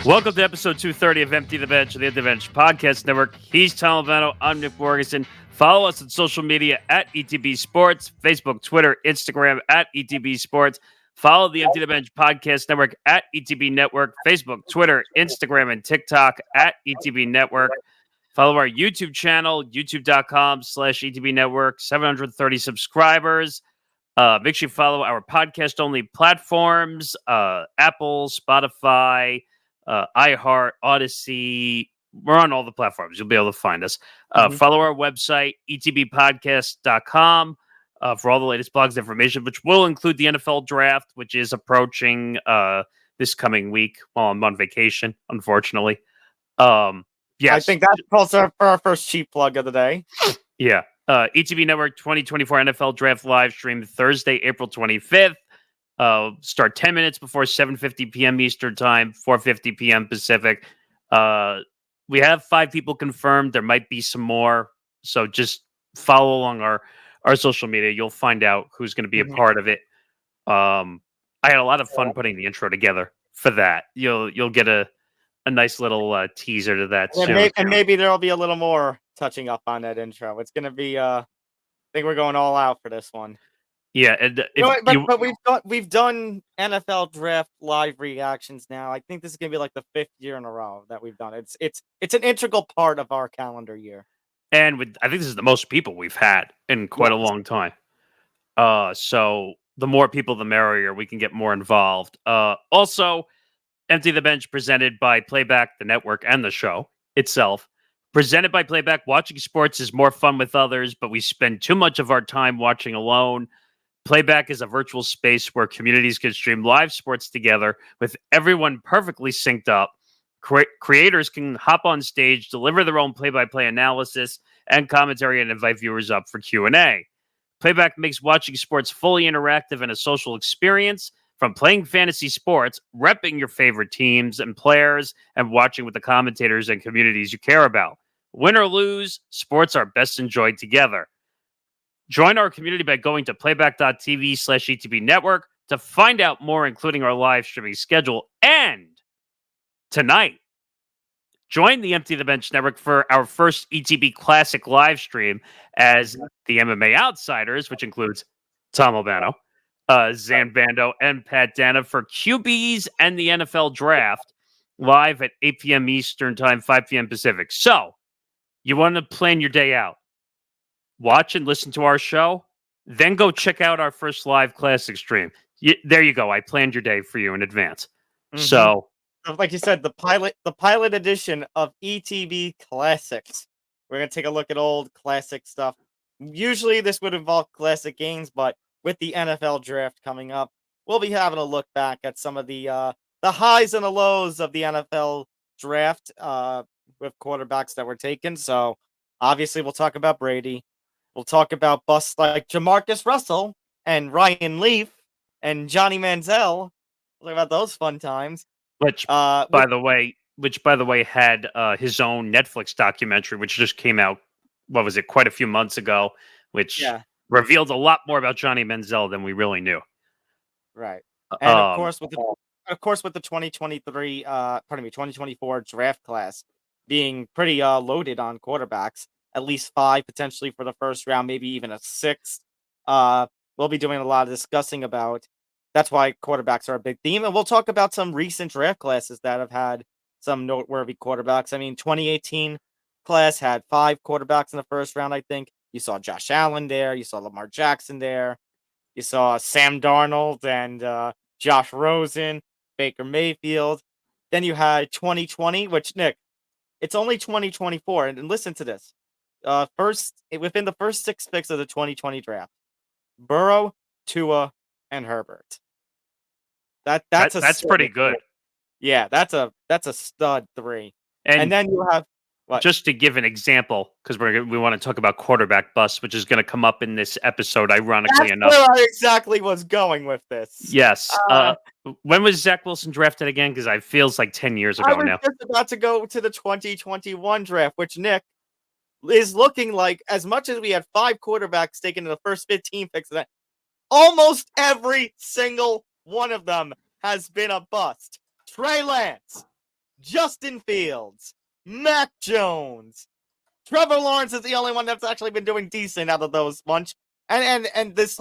Welcome to episode 230 of Empty the Bench of the Empty the Bench Podcast Network. He's Tom Albano. I'm Nick Morgasen. Follow us on social media at ETB Sports, Facebook, Twitter, Instagram at ETB Sports. Follow the Empty the Bench Podcast Network at ETB Network, Facebook, Twitter, Instagram, and TikTok at ETB Network. Follow our YouTube channel, youtube.com/ETB Network, 730 subscribers. Make sure you follow our podcast-only platforms, Apple, Spotify, iHeart, Odyssey. We're on all the platforms. You'll be able to find us. Follow our website, etbpodcast.com, for all the latest blogs information, which will include the NFL draft, which is approaching this coming week while I'm on vacation, unfortunately. Yes. I think that's also for our first cheap plug of the day. Yeah. ETB Network 2024 NFL Draft live stream Thursday, April 25th. Start 10 minutes before 7:50 p.m. Eastern Time, 4:50 p.m. Pacific. We have 5 people confirmed. There might be some more. So just follow along our social media. You'll find out who's going to be a part of it. I had a lot of fun putting the intro together for that. You'll get a nice little teaser to that soon. And maybe there'll be a little more touching up on that intro. It's going to be, I think we're going all out for this one. Yeah, and but we've done NFL draft live reactions now. I think this is gonna be like the 5th year in a row that we've done it. It's an integral part of our calendar year. And I think this is the most people we've had in quite a long time. So the more people, the merrier. We can get more involved. Also, Empty the Bench presented by Playback, the network, and the show itself. Presented by Playback, watching sports is more fun with others, but we spend too much of our time watching alone. Playback is a virtual space where communities can stream live sports together with everyone perfectly synced up. Creators can hop on stage, deliver their own play-by-play analysis and commentary, and invite viewers up for Q&A. Playback makes watching sports fully interactive and a social experience, from playing fantasy sports, repping your favorite teams and players, and watching with the commentators and communities you care about. Win or lose, sports are best enjoyed together. Join our community by going to playback.tv/ETB Network to find out more, including our live streaming schedule. And tonight, join the Empty the Bench Network for our first ETB Classic live stream as the MMA Outsiders, which includes Tom Albano, Zan Bando, and Pat Dana for QBs and the NFL Draft live at 8 p.m. Eastern Time, 5 p.m. Pacific. So, you want to plan your day out. Watch and listen to our show, then go check out our first live classic stream. There you go. I planned your day for you in advance. So, like you said, the pilot edition of ETB Classics. We're gonna take a look at old classic stuff. Usually, this would involve classic games, but with the NFL draft coming up, we'll be having a look back at some of the highs and the lows of the NFL draft with quarterbacks that were taken. So, obviously, we'll talk about Brady. We'll talk about busts like Jamarcus Russell and Ryan Leaf and Johnny Manziel. We'll talk about those fun times. Which, by the way, had his own Netflix documentary, which just came out. What was it? Quite a few months ago, which revealed a lot more about Johnny Manziel than we really knew. Right, and of course with the 2024 draft class being pretty loaded on quarterbacks. At least 5 potentially for the first round, maybe even a 6th. We'll be doing a lot of discussing about. That's why quarterbacks are a big theme. And we'll talk about some recent draft classes that have had some noteworthy quarterbacks. I mean, 2018 class had 5 quarterbacks in the first round, I think. You saw Josh Allen there. You saw Lamar Jackson there. You saw Sam Darnold and Josh Rosen, Baker Mayfield. Then you had 2020, which, Nick, it's only 2024. And listen to this. Within the first 6 picks of the 2020 draft, Burrow, Tua, and Herbert. That's pretty good. Yeah, that's a stud 3. And then you have what? Just to give an example, because we want to talk about quarterback busts, which is going to come up in this episode, ironically enough. That's where I exactly was going with this. Yes. When was Zach Wilson drafted again? Because it feels like 10 years ago now. I was just about to go to the 2021 draft, which, Nick, is looking like, as much as we had 5 quarterbacks taken in the first 15 picks of that, almost every single one of them has been a bust. Trey Lance, Justin Fields, Mac Jones, Trevor Lawrence is the only one that's actually been doing decent out of those bunch. And this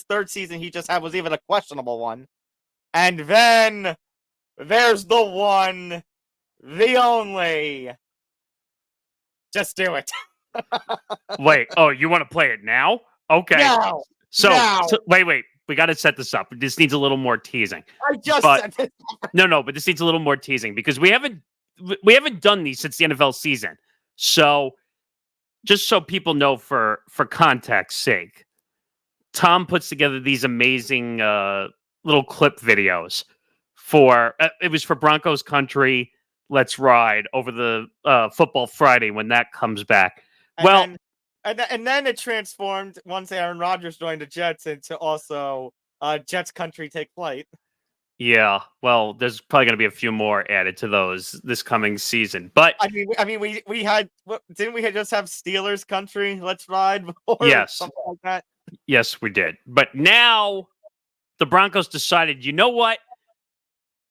third season he just had was even a questionable one. And then there's the one, the only. Just do it. Wait, you want to play it now? Okay. Now. So wait. We got to set this up. This needs a little more teasing. I just said it. No, but this needs a little more teasing because we haven't done these since the NFL season. So just so people know for context's sake, Tom puts together these amazing little clip videos for it was for Broncos Country. Let's ride over the Football Friday when that comes back. And then it transformed once Aaron Rodgers joined the Jets into also Jets Country Take Flight. Yeah, well, there's probably going to be a few more added to those this coming season. But I mean, we had didn't we just have Steelers Country Let's Ride before? Yes, something like that. Yes, we did. But now the Broncos decided, you know what?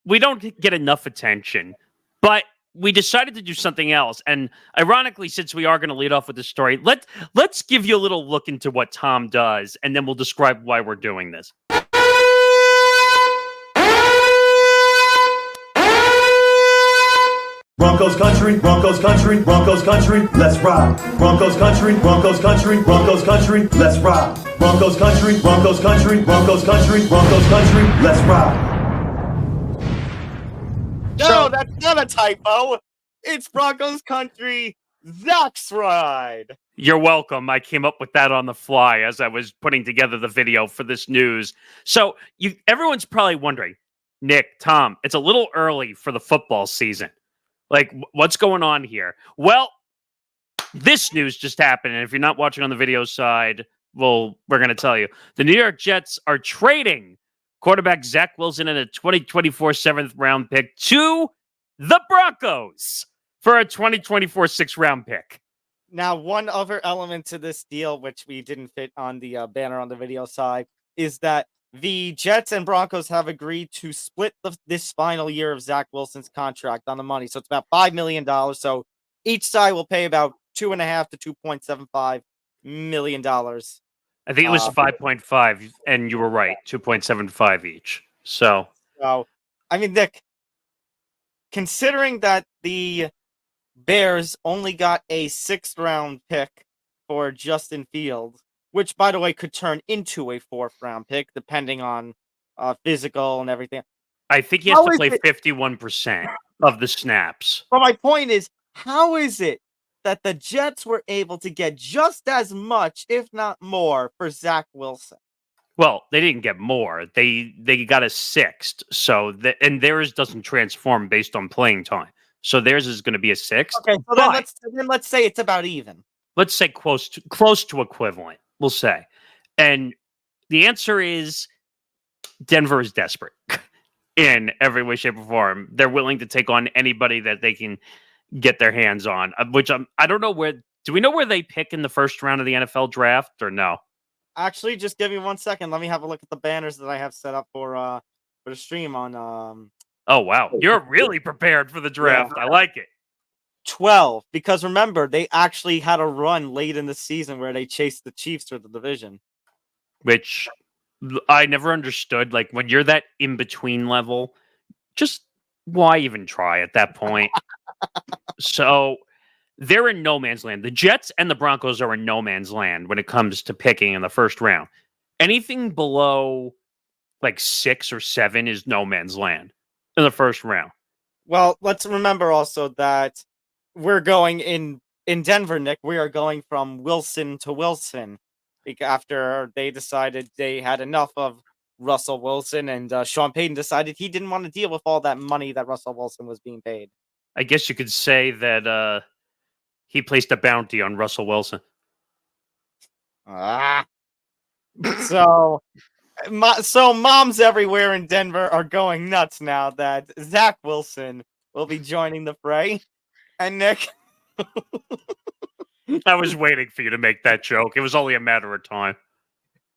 We don't get enough attention, but we decided to do something else. And ironically, since we are going to lead off with the story, let's give you a little look into what Tom does, and then we'll describe why we're doing this. Broncos country, Broncos country, Broncos country, let's ride. Broncos country, Broncos country, Broncos country, let's ride. Broncos country, Broncos country, Broncos country, Broncos country, let's ride. No, that's not a typo. It's Broncos Country, Zach's Ride. You're welcome. I came up with that on the fly as I was putting together the video for this news. So everyone's probably wondering, Nick, Tom, it's a little early for the football season. Like, what's going on here? Well, this news just happened, and if you're not watching on the video side, well, we're going to tell you. The New York Jets are trading quarterback Zach Wilson and a 2024 7th-round pick to the Broncos for a 2024 6th-round pick. Now, one other element to this deal, which we didn't fit on the banner on the video side, is that the Jets and Broncos have agreed to split this final year of Zach Wilson's contract on the money. So it's about $5 million. So each side will pay about $2.5 to $2.75 million. I think it was 5.5, and you were right, 2.75 each. So, I mean, Nick, considering that the Bears only got a 6th-round pick for Justin Fields, which, by the way, could turn into a 4th-round pick, depending on physical and everything. I think he has to play 51% of the snaps. But my point is, how is it that the Jets were able to get just as much, if not more, for Zach Wilson? Well, they didn't get more. They got a 6th. So and theirs doesn't transform based on playing time. So theirs is going to be a 6th. Okay, so then let's say it's about even. Let's say close to equivalent, we'll say. And the answer is Denver is desperate in every way, shape, or form. They're willing to take on anybody that they can get their hands on, which I don't know where. Do we know where they pick in the first round of the NFL draft or no? Actually, just give me 1 second. Let me have a look at the banners that I have set up for the stream on. Oh, wow. You're really prepared for the draft. Yeah. I like it. 12, because remember, they actually had a run late in the season where they chased the Chiefs for the division. Which I never understood. Like, when you're that in-between level, just why even try at that point? So they're in no man's land. The Jets and the Broncos are in no man's land when it comes to picking in the first round. Anything below like 6 or 7 is no man's land in the first round. Well, let's remember also that we're going in Denver, Nick. We are going from Wilson to Wilson after they decided they had enough of Russell Wilson, and Sean Payton decided he didn't want to deal with all that money that Russell Wilson was being paid. I guess you could say that he placed a bounty on Russell Wilson. So moms everywhere in Denver are going nuts now that Zach Wilson will be joining the fray. And Nick, I was waiting for you to make that joke. It was only a matter of time.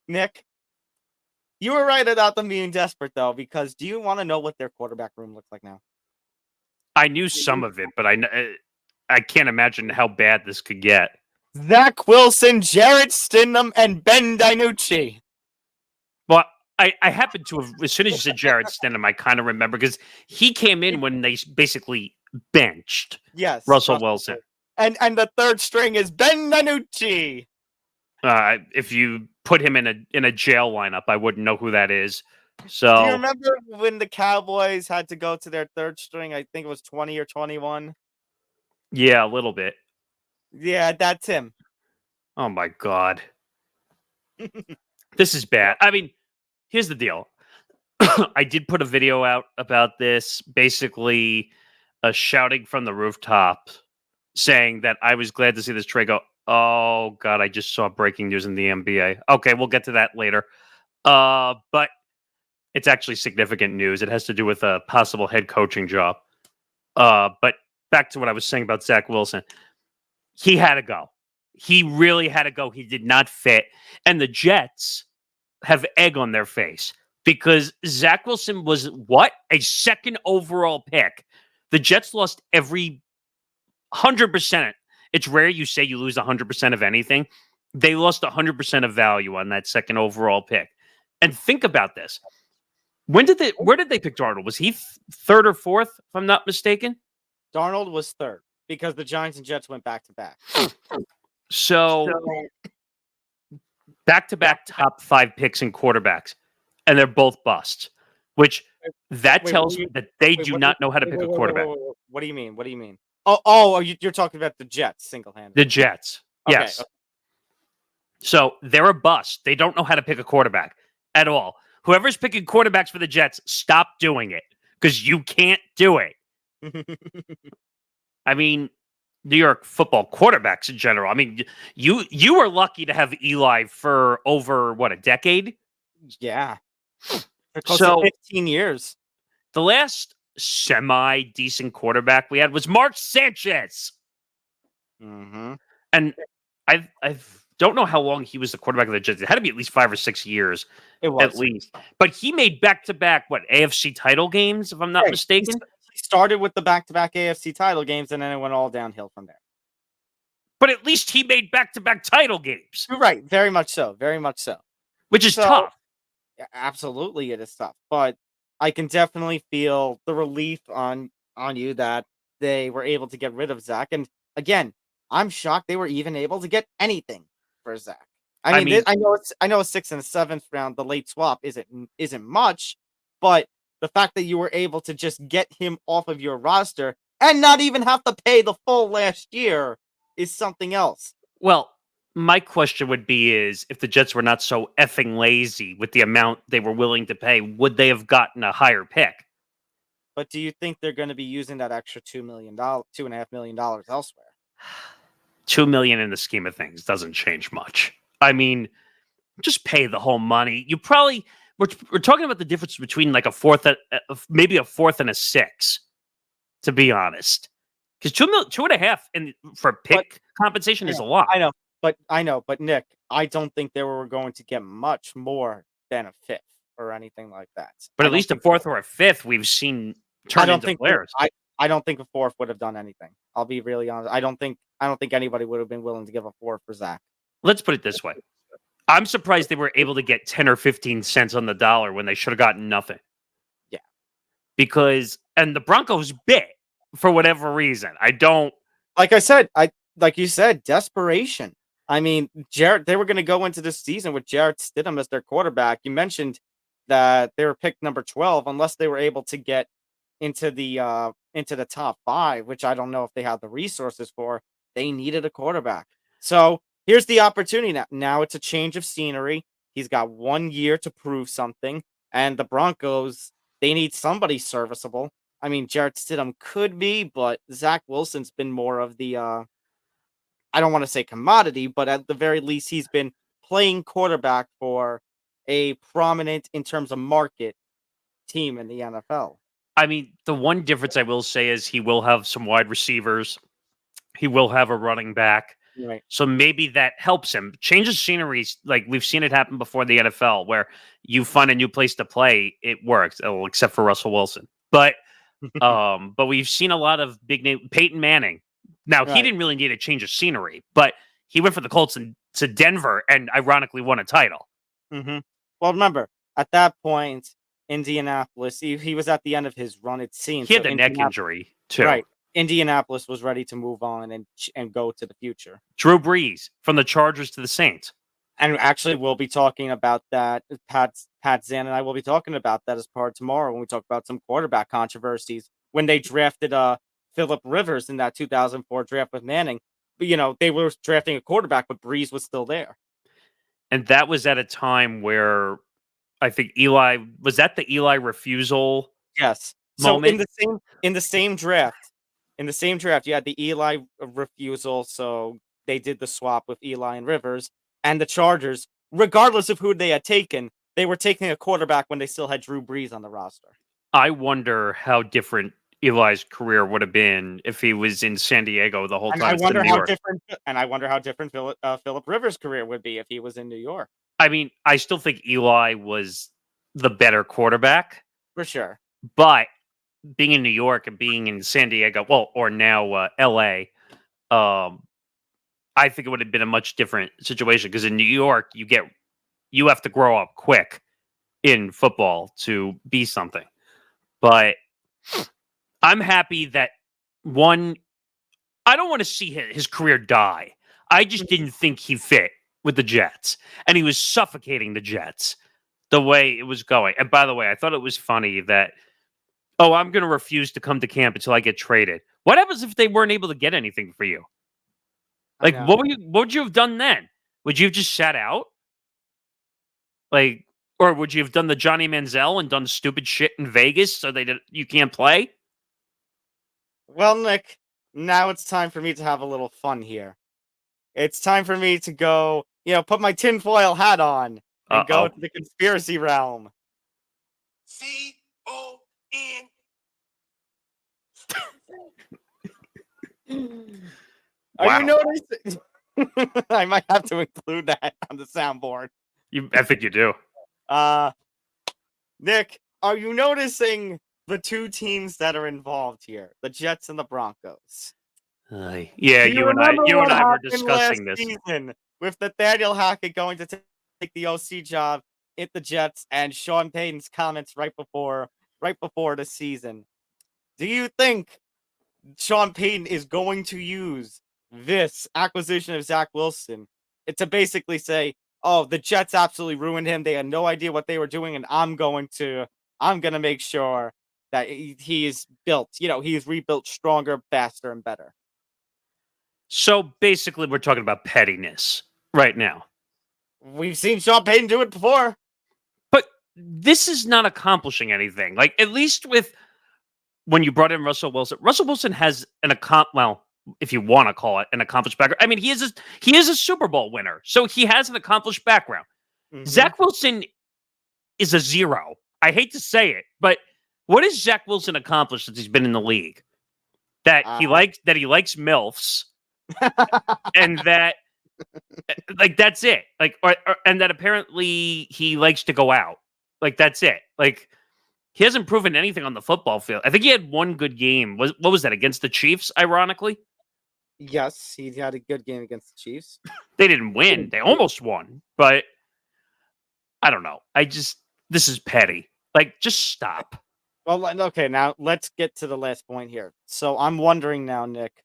Nick, you were right about them being desperate, though, because do you want to know what their quarterback room looks like now? I knew some of it, but I can't imagine how bad this could get. Zach Wilson, Jarrett Stidham, and Ben DiNucci. Well, I happened to have, as soon as you said Jarrett Stidham, I kind of remember because he came in when they basically benched Russell Wilson. And the third string is Ben DiNucci. If you put him in a jail lineup, I wouldn't know who that is. So, do you remember when the Cowboys had to go to their third string? I think it was 20 or 21. Yeah, a little bit. Yeah, that's him. Oh my God. This is bad. I mean, here's the deal. I did put a video out about this, basically shouting from the rooftop, saying that I was glad to see this trade go. Oh God, I just saw breaking news in the NBA. Okay, we'll get to that later. But it's actually significant news. It has to do with a possible head coaching job. But back to what I was saying about Zach Wilson. He had to go. He really had to go. He did not fit. And the Jets have egg on their face because Zach Wilson was what? A second overall pick. The Jets lost every 100%. It's rare you say you lose 100% of anything. They lost 100% of value on that second overall pick. And think about this. Where did they pick Darnold? Was he third or fourth, if I'm not mistaken? Darnold was third because the Giants and Jets went back to back. So back-to-back top 5 picks in quarterbacks, and they're both busts, which tells me that they do not know how to pick a quarterback. What do you mean? What do you mean? Oh, you're talking about the Jets single-handedly. The Jets, yes. Okay. So they're a bust. They don't know how to pick a quarterback at all. Whoever's picking quarterbacks for the Jets, stop doing it because you can't do it. I mean, New York football quarterbacks in general. I mean, you were lucky to have Eli for over, what, a decade? Yeah. For close to 15 years. The last semi-decent quarterback we had was Mark Sanchez. Mm-hmm. And I don't know how long he was the quarterback of the Jets. It had to be at least 5 or 6 years. It was. At least. But he made back-to-back, AFC title games, if I'm not mistaken? He started with the back-to-back AFC title games, and then it went all downhill from there. But at least he made back-to-back title games. You're right. Very much so. Very much so. Which is tough. Absolutely, it is tough. But I can definitely feel the relief on you that they were able to get rid of Zach. And again, I'm shocked they were even able to get anything for Zach. I mean I know a 6th and a 7th round, the late swap isn't much, but the fact that you were able to just get him off of your roster and not even have to pay the full last year is something else. Well, my question would be is if the Jets were not so effing lazy with the amount they were willing to pay, would they have gotten a higher pick? But do you think they're going to be using that extra $2.5 million elsewhere? $2 million in the scheme of things doesn't change much. I mean, just pay the whole money. You probably we're talking about the difference between like maybe a fourth and a 6, to be honest. Because $2.5 for pick compensation is a lot. I know, but Nick, I don't think they were going to get much more than a 5th or anything like that. But at least a 4th or a 5th, we've seen turn into players. I don't think a 4th would have done anything. I'll be really honest. I don't think anybody would have been willing to give a 4th for Zach. Let's put it this way. I'm surprised they were able to get 10 or 15 cents on the dollar when they should have gotten nothing. Yeah. And the Broncos bit for whatever reason. Like you said, desperation. I mean, they were going to go into this season with Jarrett Stidham as their quarterback. You mentioned that they were picked number 12 unless they were able to get into the top 5, which I don't know if they had the resources for. They needed a quarterback. So here's the opportunity. Now it's a change of scenery. He's got 1 year to prove something. And the Broncos, they need somebody serviceable. I mean, Jarrett Stidham could be, but Zach Wilson's been more of the, I don't want to say commodity, but at the very least, he's been playing quarterback for a prominent, in terms of market, team in the NFL. I mean, the one difference I will say is he will have some wide receivers. He will have a running back. Right. So maybe that helps him. Change of scenery, like we've seen it happen before in the NFL, where you find a new place to play, it works, except for Russell Wilson. But But we've seen a lot of big name Peyton Manning. Now, he didn't really need a change of scenery, but he went for the Colts to Denver and ironically won a title. Mm-hmm. Well, remember, at that point, Indianapolis, he was at the end of his run, it seems. He had So the neck injury, too. Right. Indianapolis was ready to move on and go to the future. Drew Brees from the Chargers to the Saints. And actually, we'll be talking about that. Pat Zan and I will be talking about that as part tomorrow when we talk about some quarterback controversies. When they drafted Phillip Rivers in that 2004 draft with Manning, but they were drafting a quarterback, but Brees was still there. And that was at a time where I think was that the Eli refusal? Yes. Moment? So in the same draft, you had the Eli refusal. So they did the swap with Eli and Rivers, and the Chargers, regardless of who they had taken, they were taking a quarterback when they still had Drew Brees on the roster. I wonder how different Eli's career would have been if he was in San Diego the whole time. I wonder how different Phillip Rivers' career would be if he was in New York. I mean, I still think Eli was the better quarterback. For sure. But being in New York and being in San Diego, or now LA, I think it would have been a much different situation because in New York, you have to grow up quick in football to be something. But I'm happy that I don't want to see his career die. I just didn't think he fit with the Jets, and he was suffocating the Jets the way it was going. And by the way, I thought it was funny that, I'm going to refuse to come to camp until I get traded. What happens if they weren't able to get anything for you? Like, what would you have done then? Would you have just sat out? Like, or would you have done the Johnny Manziel and done stupid shit in Vegas so you can't play? Well, Nick, now it's time for me to have a little fun here. It's time for me to go, put my tinfoil hat on and go to the conspiracy realm. C-O-N. Are you noticing? I might have to include that on the soundboard. I think you do. Nick, are you noticing the two teams that are involved here, the Jets and the Broncos? Yeah, you and I were discussing this season with Nathaniel Hackett going to take the OC job at the Jets and Sean Payton's comments right before the season. Do you think Sean Payton is going to use this acquisition of Zach Wilson to basically say, the Jets absolutely ruined him. They had no idea what they were doing, and I'm going to make sure that he is built. He is rebuilt stronger, faster, and better. So basically, we're talking about pettiness right now. We've seen Sean Payton do it before. But this is not accomplishing anything. Like, at least with when you brought in Russell Wilson has if you want to call it an accomplished background. I mean, he is a Super Bowl winner, so he has an accomplished background. Mm-hmm. Zach Wilson is a zero. I hate to say it, but what has Zach Wilson accomplished since he's been in the league? That he likes MILFs, and that that's it. Like, and that apparently he likes to go out. Like, that's it. Like, he hasn't proven anything on the football field. I think he had one good game. What was that, against the Chiefs, ironically? Yes, he had a good game against the Chiefs. They didn't win. They almost won. But I don't know. This is petty. Like, just stop. Well, okay, now let's get to the last point here. So I'm wondering now, Nick,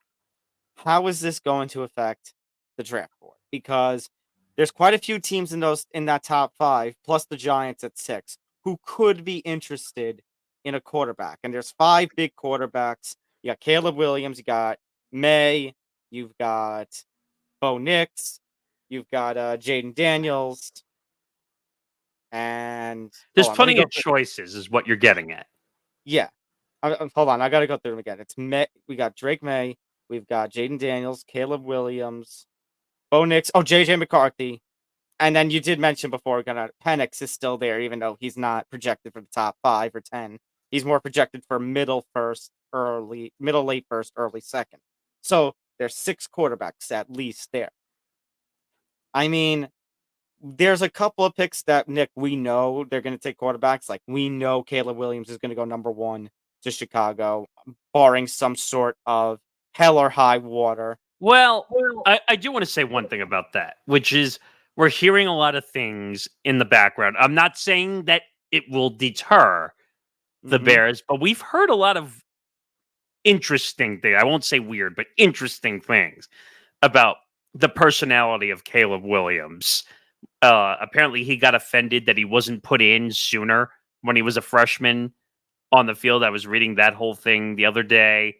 how is this going to affect the draft board? Because there's quite a few teams in that top 5, plus the Giants at 6, who could be interested in a quarterback. And there's 5 big quarterbacks. You got Caleb Williams, you got May, you've got Bo Nix, you've got Jaden Daniels, and there's plenty of choices, is what you're getting at. Yeah. Hold on, I got to go through them again. It's May. We got Drake May, we've got Jaden Daniels, Caleb Williams, Bo Nix, JJ McCarthy. And then you did mention before, Penix is still there, even though he's not projected for the top 5 or 10. He's more projected for middle late first, early second. So there's 6 quarterbacks at least there. I mean, there's a couple of picks that, Nick, we know they're going to take quarterbacks. Like, we know Caleb Williams is going to go number 1. to Chicago, barring some sort of hell or high water. Well, I do want to say one thing about that, which is we're hearing a lot of things in the background. I'm not saying that it will deter the Mhm. Bears, but we've heard a lot of interesting things. I won't say weird, but interesting things about the personality of Caleb Williams. Apparently, he got offended that he wasn't put in sooner when he was a freshman on the field. I was reading that whole thing the other day.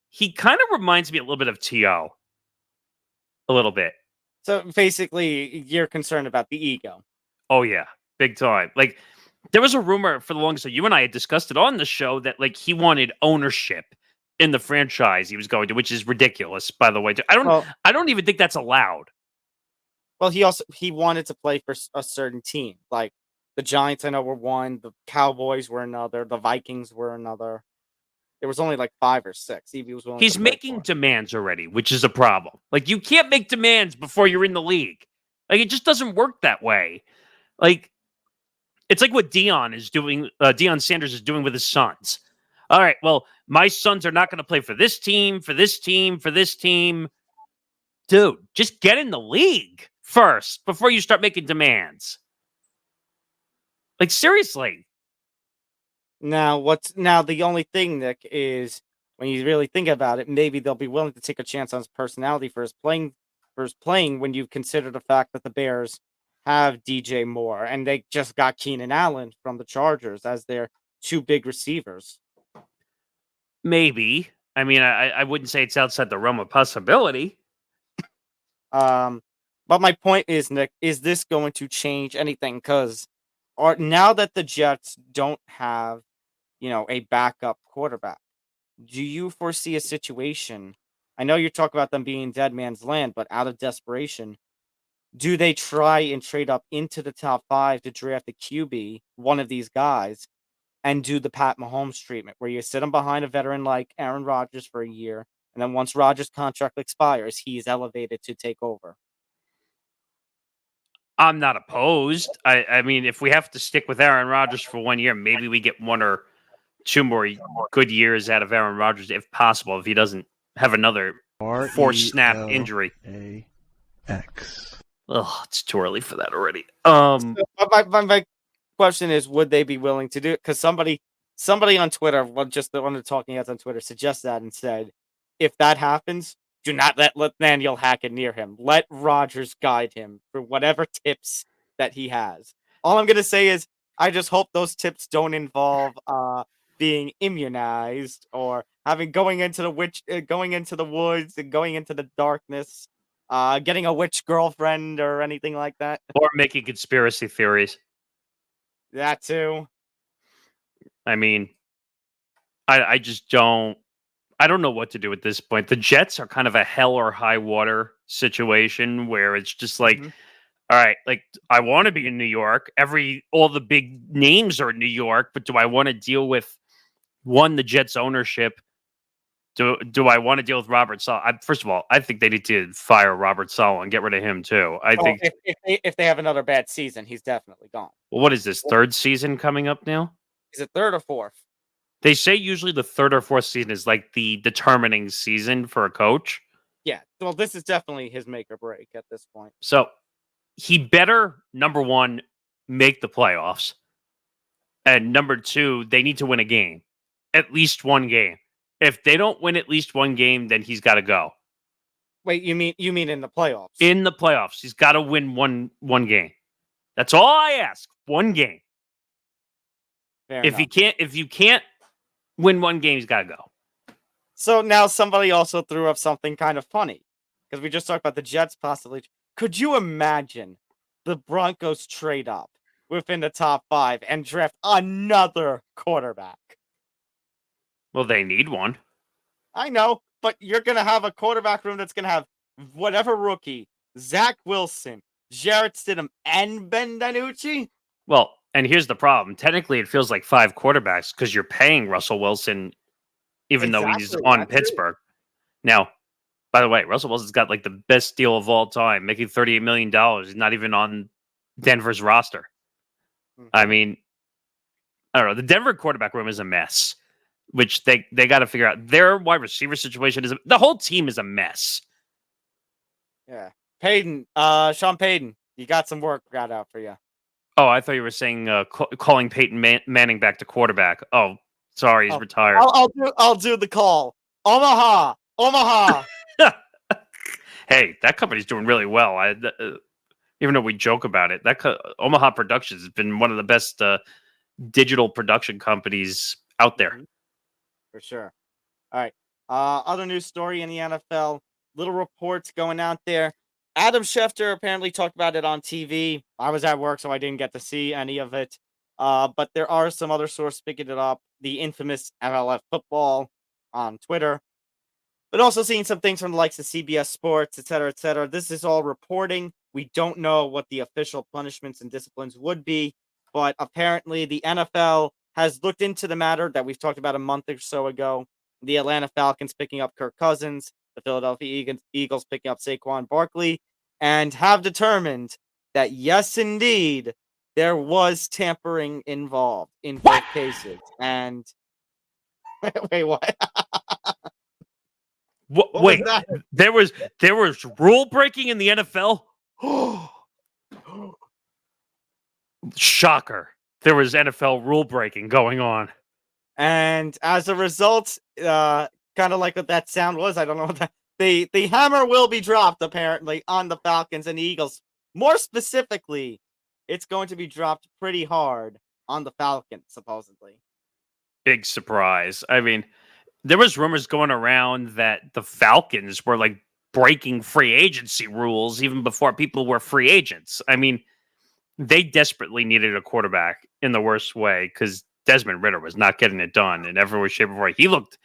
He kind of reminds me a little bit of T.O. A little bit. So basically, you're concerned about the ego. Oh, yeah. Big time. Like, there was a rumor for the longest time, you and I had discussed it on the show, that, like, he wanted ownership in the franchise he was going to, which is ridiculous, by the way. I don't even think that's allowed. Well, he wanted to play for a certain team. Like the Giants, I know, were one. The Cowboys were another. The Vikings were another. There was only like 5 or 6. He was willing. He's to play making for. demands already, which is a problem. Like, you can't make demands before you're in the league. Like, it just doesn't work that way. Like, it's like what Deion is doing. Deion Sanders is doing with his sons. All right, well, my sons are not going to play for this team, for this team, for this team. Dude, just get in the league first before you start making demands. Like, seriously. Now, the only thing, Nick, is when you really think about it, maybe they'll be willing to take a chance on his personality for his playing when you consider the fact that the Bears have DJ Moore and they just got Keenan Allen from the Chargers as their 2 big receivers. Maybe. I mean, I wouldn't say it's outside the realm of possibility. But my point is, Nick, is this going to change anything? Because now that the Jets don't have, a backup quarterback, do you foresee a situation? I know you talk about them being dead man's land, but out of desperation, do they try and trade up into the top 5 to draft a QB, one of these guys, and do the Pat Mahomes treatment, where you sit him behind a veteran like Aaron Rodgers for a year, and then once Rodgers' contract expires, he's elevated to take over? I'm not opposed. I mean, if we have to stick with Aaron Rodgers for 1 year, maybe we get 1 or 2 more good years out of Aaron Rodgers, if possible, if he doesn't have another forced snap injury. X. Ugh, it's too early for that already. So my question is, would they be willing to do it? Because somebody on Twitter, just the one of the talking heads on Twitter, suggested that and said, if that happens, do not let Nathaniel Hackett near him. Let Rodgers guide him for whatever tips that he has. All I'm gonna say is, I just hope those tips don't involve being immunized or going into the woods and going into the darkness, getting a witch girlfriend or anything like that. Or making conspiracy theories. That too. I mean, I just don't. I don't know what to do at this point. The Jets are kind of a hell or high water situation where it's just like, all right, like, I want to be in New York. All the big names are in New York, but do I want to deal with the Jets ownership? Do I want to deal with Robert Saleh? First of all, I think they need to fire Robert Saleh and get rid of him too. I think if they have another bad season, he's definitely gone. Well, what is this, 3rd season coming up now? Is it 3rd or 4th? They say usually the 3rd or 4th season is like the determining season for a coach. Yeah. Well, this is definitely his make or break at this point. So he better, number 1, make the playoffs. And number 2, they need to win a game. At least 1 game. If they don't win at least 1 game, then he's got to go. Wait, you mean in the playoffs? In the playoffs, he's got to win one game. That's all I ask. 1 game. If you can't win 1 game, he's got to go. So now somebody also threw up something kind of funny, because we just talked about the Jets possibly. Could you imagine the Broncos trade up within the top 5 and draft another quarterback? Well, they need one. I know, but you're going to have a quarterback room that's going to have whatever rookie, Zach Wilson, Jarrett Stidham, and Ben DiNucci? Well, and here's the problem. Technically, it feels like 5 quarterbacks because you're paying Russell Wilson, even though he's on Pittsburgh. Now, by the way, Russell Wilson's got like the best deal of all time, making $38 million. He's not even on Denver's roster. I mean, I don't know. The Denver quarterback room is a mess. which they got to figure out. Their wide receiver situation the whole team is a mess. Yeah. Payton, Sean Payton, you got some work got out for you. Oh, I thought you were saying calling Peyton Manning back to quarterback. Oh, sorry, he's retired. I'll do the call. Omaha. Hey, that company's doing really well. Even though we joke about it, Omaha Productions has been one of the best digital production companies out there. For sure. All right. Other news story in the NFL. Little reports going out there. Adam Schefter apparently talked about it on TV. I was at work, so I didn't get to see any of it. But there are some other sources picking it up. The infamous MLF football on Twitter. But also seeing some things from the likes of CBS Sports, et cetera, et cetera. This is all reporting. We don't know what the official punishments and disciplines would be. But apparently the NFL has looked into the matter that we've talked about a month or so ago. The Atlanta Falcons picking up Kirk Cousins, the Philadelphia Eagles picking up Saquon Barkley, and have determined that, yes, indeed, there was tampering involved in both cases. And wait, what? Wait, there was rule breaking in the NFL? Shocker. There was NFL rule breaking going on. And as a result, kind of like what that sound was, I don't know what that. The hammer will be dropped, apparently, on the Falcons and the Eagles. More specifically, it's going to be dropped pretty hard on the Falcons, supposedly. Big surprise. I mean, there was rumors going around that the Falcons were like breaking free agency rules even before people were free agents. I mean, they desperately needed a quarterback in the worst way because Desmond Ridder was not getting it done in every way, shape, or form. He looked.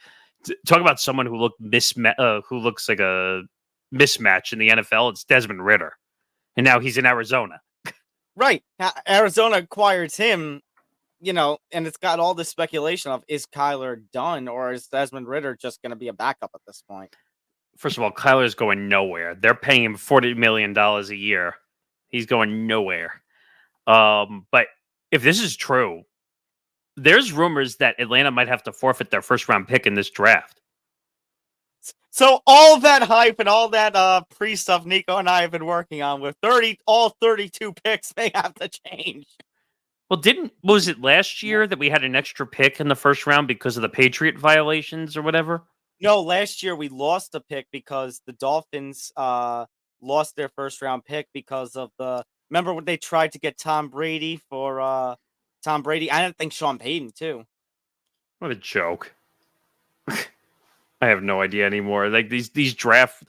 Talk about someone who who looks like a mismatch in the NFL. It's Desmond Ridder, and now he's in Arizona. Right, Arizona acquires him, and it's got all this speculation of, is Kyler done or is Desmond Ridder just going to be a backup at this point? First of all, Kyler's going nowhere. They're paying him $40 million a year. He's going nowhere. But if this is true, there's rumors that Atlanta might have to forfeit their first round pick in this draft. So all that hype and all that pre-stuff Nico and I have been working on with all 32 picks may have to change. Well, was it last year that we had an extra pick in the first round because of the Patriot violations or whatever? No, last year we lost a pick because the Dolphins lost their first round pick because of remember when they tried to get Tom Brady for Tom Brady? I didn't think Sean Payton too. What a joke. I have no idea anymore. Like these draft.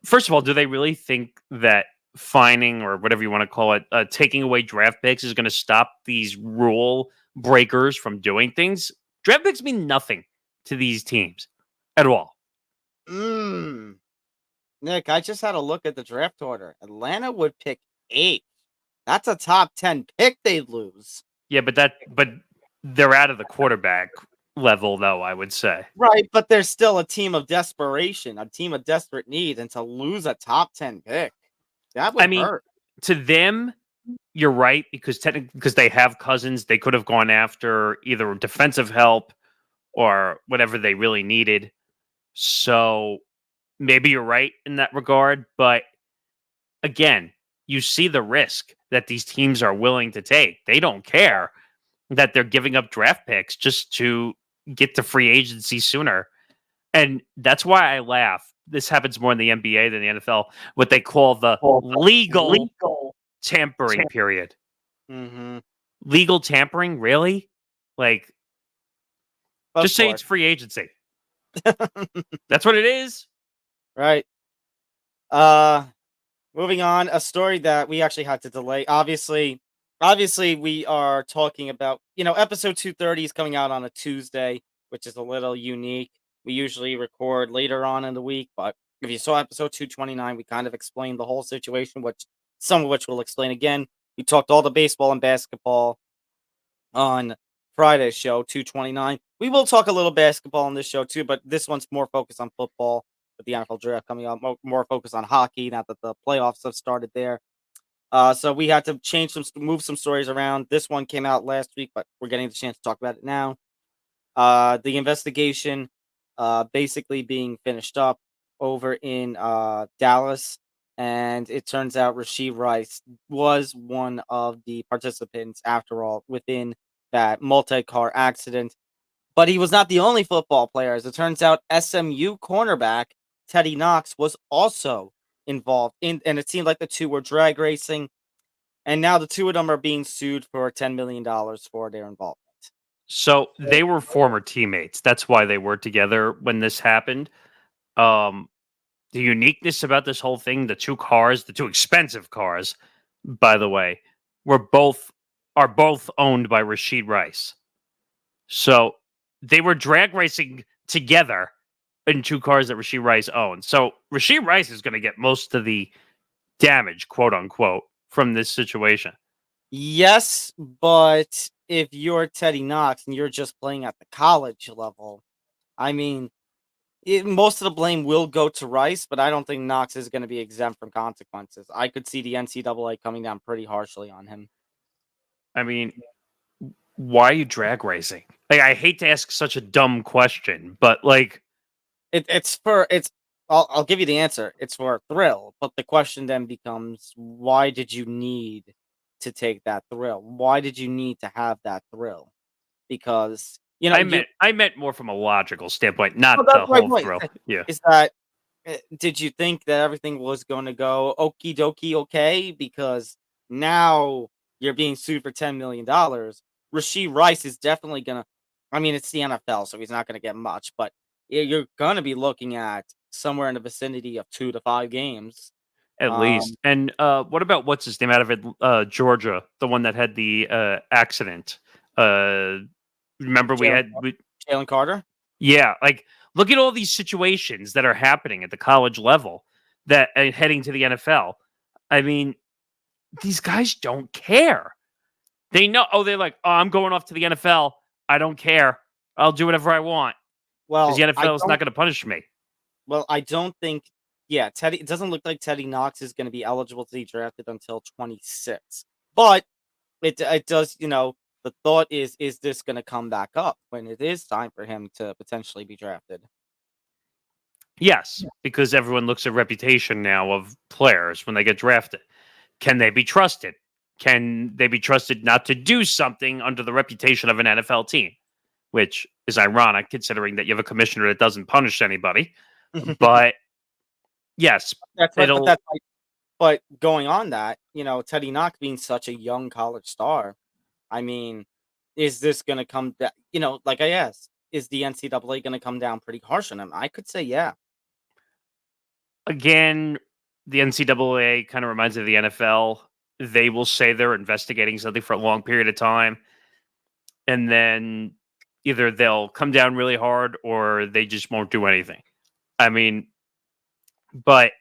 First of all, do they really think that fining or whatever you want to call it, taking away draft picks is going to stop these rule breakers from doing things? Draft picks mean nothing to these teams at all. Nick, I just had a look at the draft order. Atlanta would pick 8. That's a top 10 pick they'd lose. Yeah, but they're out of the quarterback level, though, I would say. Right, but they're still a team of desperation, a team of desperate need, and to lose a top 10 pick, that would hurt. To them, you're right, because they have Cousins, they could have gone after either defensive help or whatever they really needed. So maybe you're right in that regard, but again, you see the risk that these teams are willing to take. They don't care that they're giving up draft picks just to get to free agency sooner. And that's why I laugh. This happens more in the NBA than the NFL, what they call the legal tampering period. Mm-hmm. Legal tampering? Really? Like, just say it's free agency. That's what it is. Right. Moving on, a story that we actually had to delay. Obviously we are talking about, episode 230 is coming out on a Tuesday, which is a little unique. We usually record later on in the week, but if you saw episode 229, we kind of explained the whole situation, some of which we'll explain again. We talked all the baseball and basketball on Friday's show, 229. We will talk a little basketball on this show too, but this one's more focused on football with the NFL draft coming up, more focused on hockey now that the playoffs have started there. So we had to move some stories around. This one came out last week, but we're getting the chance to talk about it now. The investigation basically being finished up over in Dallas, and it turns out Rashee Rice was one of the participants, after all, within that multi-car accident. But he was not the only football player. As it turns out, SMU cornerback Teddy Knox was also involved in, and it seemed like the two were drag racing, and now the two of them are being sued for $10 million for their involvement. So they were former teammates. That's why they were together when this happened. Um, the uniqueness about this whole thing, the two expensive cars, by the way, are both owned by Rashee Rice. So they were drag racing together in two cars that Rashee Rice owned. So Rashee Rice is going to get most of the damage, quote unquote, from this situation. Yes, but if you're Teddy Knox and you're just playing at the college level, I mean, most of the blame will go to Rice, but I don't think Knox is going to be exempt from consequences. I could see the NCAA coming down pretty harshly on him. I mean, why are you drag racing? Like, I hate to ask such a dumb question, but like, I'll give you the answer. It's for a thrill, but the question then becomes, why did you need to take that thrill? Why did you need to have that thrill? Because I meant more from a logical standpoint, not that's the my whole point. thrill. Yeah, Is that did you think that everything was going to go okie dokie okay? Because now you're being sued for $10 million. Rashee Rice is definitely gonna. I mean, it's the NFL, so he's not gonna get much, but you're gonna be looking at somewhere in the vicinity of 2 to 5 games. at least. And what about what's his name out of Georgia, the one that had the accident? Remember Jalen Carter. yeah, like look at all these situations that are happening at the college level that heading to the NFL. I mean, these guys don't care. They know. Oh, they're like, oh, I'm going off to the NFL. I don't care. I'll do whatever I want because Well, the NFL is not going to punish me. I don't think. Yeah, Teddy. It doesn't look like Teddy Knox is going to be eligible to be drafted until 26. But it does. The thought is this going to come back up when it is time for him to potentially be drafted? Yes, because everyone looks at reputation now of players when they get drafted. Can they be trusted? Can they be trusted not to do something under the reputation of an NFL team? Which is ironic considering that you have a commissioner that doesn't punish anybody. But yes, That's right. But going on that, Teddy Knox being such a young college star, I mean, is this going to come down? Like I asked, is the NCAA going to come down pretty harsh on him? I could say, yeah. again, the NCAA kind of reminds me of the NFL. They will say they're investigating something for a long period of time, and then either they'll come down really hard or they just won't do anything. I mean, but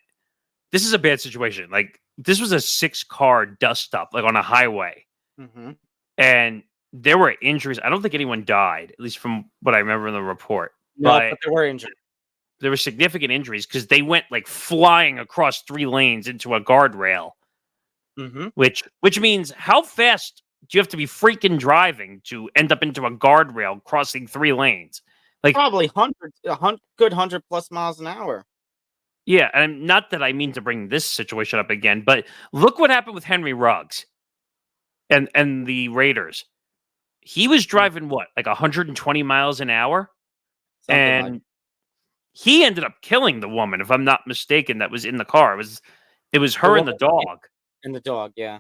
this is a bad situation. Like, this was a 6-car dust up, like on a highway, Mm-hmm. and there were injuries. I don't think anyone died, at least from what I remember in the report. No, But but they were injured. there were significant injuries because they went like flying across 3 lanes into a guardrail. Mm-hmm. Which means how fast do you have to be freaking driving to end up into a guardrail crossing 3 lanes? Like, Probably good 100+ miles an hour. yeah, and not that I mean to bring this situation up again, but look what happened with Henry Ruggs and the Raiders. He was driving what, like 120 miles an hour, Something and like he ended up killing the woman, if I'm not mistaken, that was in the car. It was her and the dog. and the dog, yeah.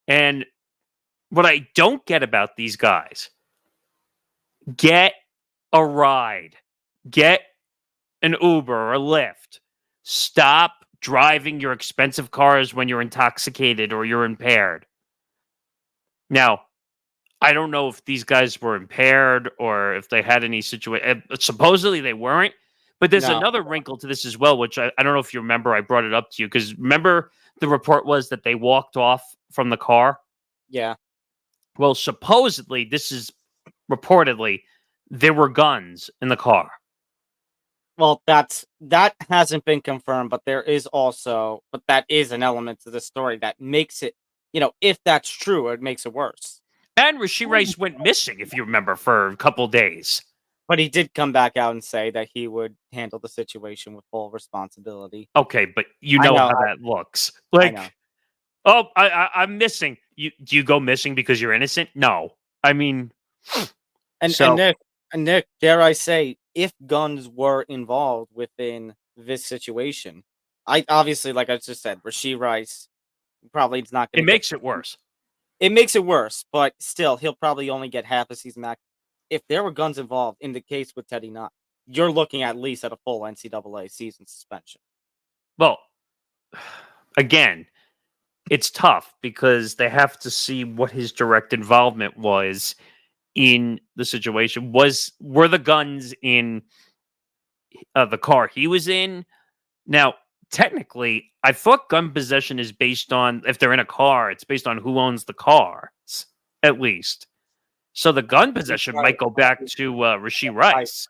And what I don't get about these guys, get a ride, get an Uber or a Lyft. Stop driving your expensive cars when you're intoxicated or you're impaired. Now, I don't know if these guys were impaired or if they had any situation. Supposedly they weren't. But there's No. another wrinkle to this as well, which I don't know if you remember. I brought it up to you because remember the report was that they walked off from the car. Yeah. Well, supposedly, this is reportedly, there were guns in the car. Well, that hasn't been confirmed, but that is an element to the story that makes it, if that's true, it makes it worse. And Rashee Rice went missing, if you remember, for a couple days. But he did come back out and say that he would handle the situation with full responsibility. Okay, but you I know know, how that looks. I know. Like, oh, I'm missing. Do you go missing because you're innocent? No. I mean, And so Nick, dare I say, if guns were involved within this situation, I obviously, like I just said, Rashee Rice probably is not it going to get. makes it worse. It makes it worse, but still, he'll probably only get half a season back. If there were guns involved in the case with Teddy Knox, you're looking at least at a full NCAA season suspension. Well, again, it's tough because they have to see what his direct involvement was in the situation. Were the guns in the car he was in? Now, technically, I thought gun possession is based on if they're in a car, it's based on who owns the car, at least. So the gun possession might go back to Rashee Rice,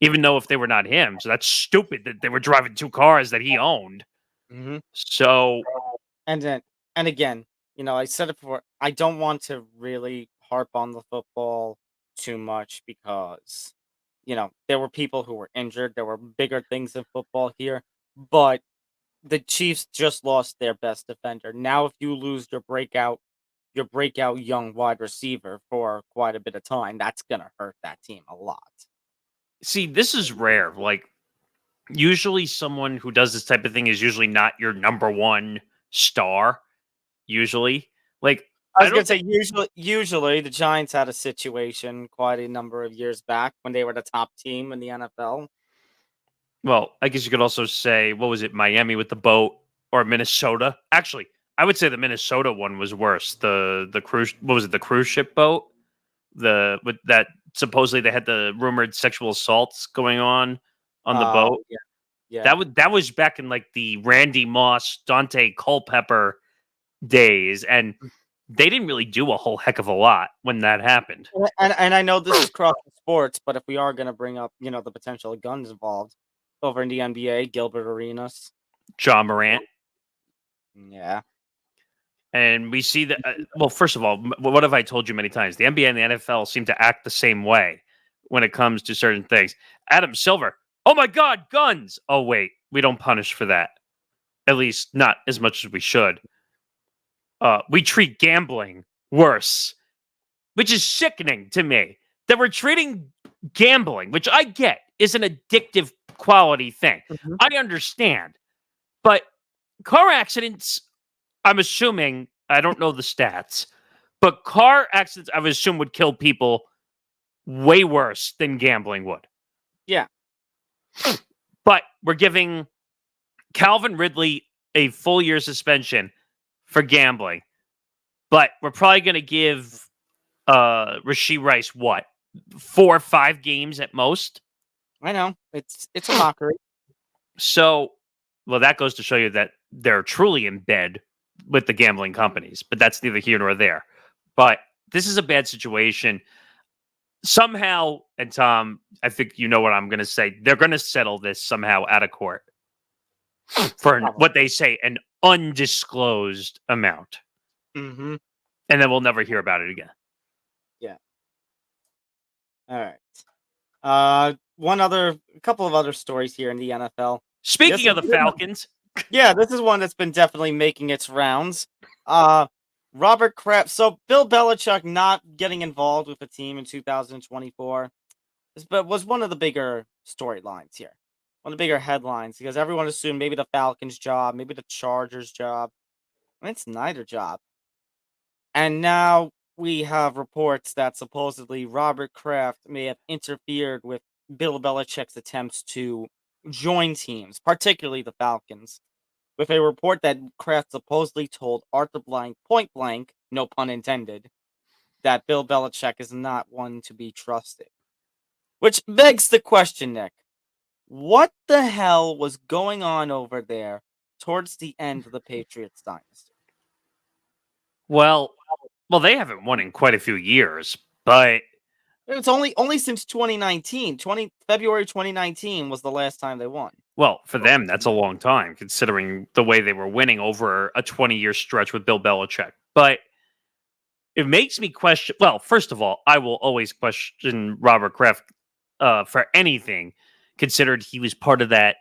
even though if they were not him. So that's stupid that they were driving two cars that he owned. Mm-hmm. So And then, and again, I said it before. I don't want to really harp on the football too much because, there were people who were injured. There were bigger things in football here, but the Chiefs just lost their best defender. Now, if you lose your breakout young wide receiver for quite a bit of time, that's gonna hurt that team a lot. see, this is rare. Like usually someone who does this type of thing is usually not your number one star. Usually. Like I I was gonna don't say usually the Giants had a situation quite a number of years back when they were the top team in the NFL. well, I guess you could also say, what was it, Miami with the boat or Minnesota? Actually, I would say the Minnesota one was worse. The cruise, what was it, the cruise ship boat? The with that supposedly they had the rumored sexual assaults going on the boat. Yeah, yeah. That was back in like the Randy Moss, Dante Culpepper days, and they didn't really do a whole heck of a lot when that happened. And I know this is cross sports, but if we are gonna bring up, the potential of guns involved over in the NBA, Gilbert Arenas. John Morant. Yeah. And we see that. Well, first of all, what have I told you many times? The NBA and the NFL seem to act the same way when it comes to certain things. Adam Silver. Oh my God, guns. Oh wait, we don't punish for that. At least not as much as we should. We treat gambling worse, which is sickening to me. That we're treating gambling, which I get is an addictive quality thing. Mhm. I understand, but car accidents. I'm assuming, I don't know the stats, but car accidents, I would assume, would kill people way worse than gambling would. Yeah. But we're giving Calvin Ridley a full year suspension for gambling. But we're probably going to give Rashee Rice, what, 4 or 5 games at most? I know. It's a mockery. So, well, that goes to show you that they're truly in bed with the gambling companies, but that's neither here nor there. But this is a bad situation. Somehow, and Tom, I think you know what I'm going to say. They're going to settle this somehow out of court for what they say, an undisclosed amount. Mm-hmm. And then we'll never hear about it again. Yeah. All right. A couple of other stories here in the NFL. Speaking of the Falcons. Yeah, this is one that's been definitely making its rounds. Robert Kraft. So Bill Belichick not getting involved with the team in 2024 was one of the bigger storylines here. One of the bigger headlines because everyone assumed maybe the Falcons job, maybe the Chargers job. And it's neither job. And now we have reports that supposedly Robert Kraft may have interfered with Bill Belichick's attempts to join teams, particularly the Falcons, with a report that Kraft supposedly told Arthur Blank, point blank, no pun intended, that Bill Belichick is not one to be trusted. Which begs the question, Nick, what the hell was going on over there towards the end of the Patriots dynasty? Well, they haven't won in quite a few years, but It's only since 2019. February 2019 was the last time they won. well, for them, that's a long time, considering the way they were winning over a 20-year stretch with Bill Belichick. But it makes me question. Well, first of all, I will always question Robert Kraft for anything, considered he was part of that.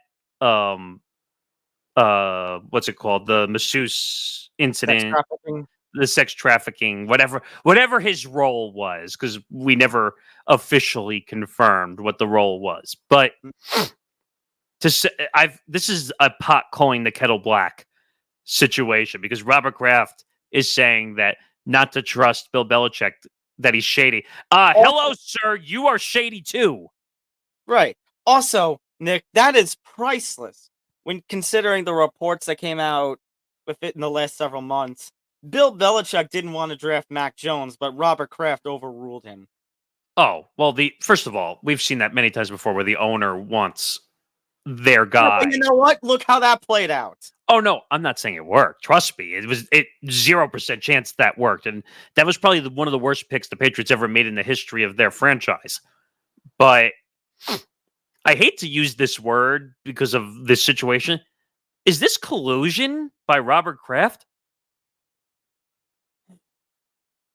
What's it called? The masseuse Sex incident, trafficking. the sex trafficking, whatever his role was, because we never officially confirmed what the role was. But to say, this is a pot calling the kettle black situation, because Robert Kraft is saying that not to trust Bill Belichick, that he's shady. Hello, sir. You are shady too. Right. Also, Nick, that is priceless when considering the reports that came out with it in the last several months. Bill Belichick didn't want to draft Mac Jones, but Robert Kraft overruled him. Oh, well, first of all, we've seen that many times before where the owner wants their guy. But you know what? Look how that played out. Oh no, I'm not saying it worked. Trust me, it 0% chance that worked, and that was probably one of the worst picks the Patriots ever made in the history of their franchise. But I hate to use this word because of this situation. Is this collusion by Robert Kraft?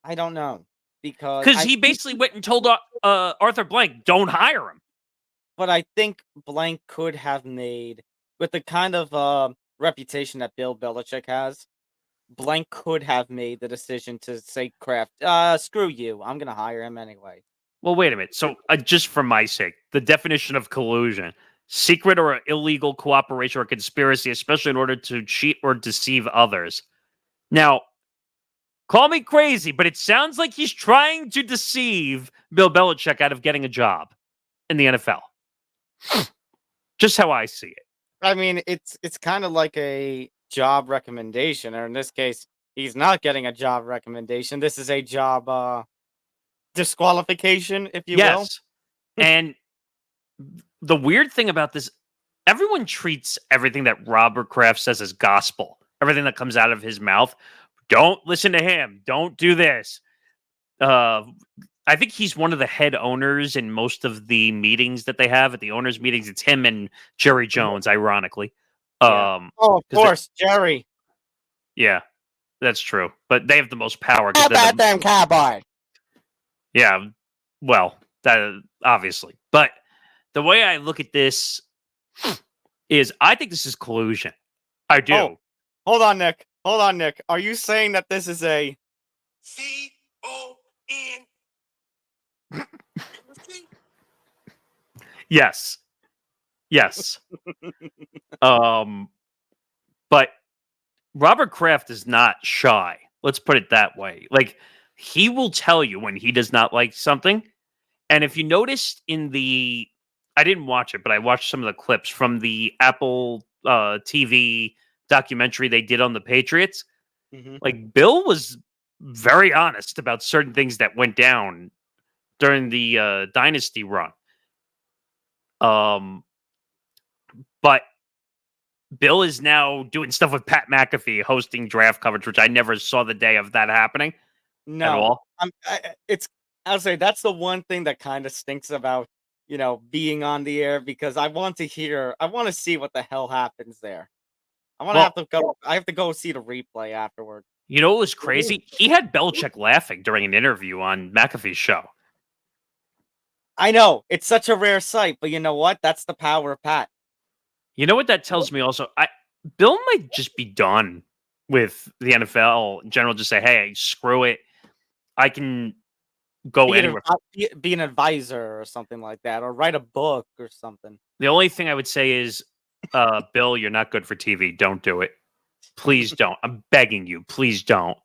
I don't know because he basically went and told Arthur Blank, "Don't hire him." But I think Blank could have made, with the kind of reputation that Bill Belichick has, Blank could have made the decision to say Kraft, screw you, I'm gonna hire him anyway. Well, wait a minute. So, just for my sake, the definition of collusion: secret or illegal cooperation or conspiracy, especially in order to cheat or deceive others. Now, call me crazy, but it sounds like he's trying to deceive Bill Belichick out of getting a job in the NFL. Just how I see it. I mean, it's kind of like a job recommendation, or in this case, he's not getting a job recommendation. This is a job disqualification, if you will. Yes. And the weird thing about this, everyone treats everything that Robert Kraft says as gospel. Everything that comes out of his mouth. Don't listen to him. Don't do this. I think he's one of the head owners in most of the meetings that they have. At the owners' meetings, it's him and Jerry Jones, ironically. Yeah. Oh, of course, Jerry. Yeah, that's true. But they have the most power. How about them Cowboys? Yeah, well, that obviously. But the way I look at this is I think this is collusion. I do. Oh, hold on, Nick. Are you saying that this is a C-O-N? Yes. But Robert Kraft is not shy. Let's put it that way. Like, he will tell you when he does not like something. And if you noticed I didn't watch it, but I watched some of the clips from the Apple TV documentary they did on the Patriots. Mm-hmm. Like, Bill was very honest about certain things that went down during the dynasty run. But Bill is now doing stuff with Pat McAfee, hosting draft coverage, which I never saw the day of that happening. No, at all. I'll say that's the one thing that kind of stinks about, being on the air, because I want to see what the hell happens there. I have to go see the replay afterward. You know what was crazy? He had Belichick laughing during an interview on McAfee's show. I know. It's such a rare sight, but you know what? That's the power of Pat. You know what that tells me also? Bill might just be done with the NFL in general. Just say, hey, screw it. I can go anywhere. Be an advisor or something like that, or write a book or something. The only thing I would say is, Bill, you're not good for TV. Don't do it. Please don't. I'm begging you. Please don't.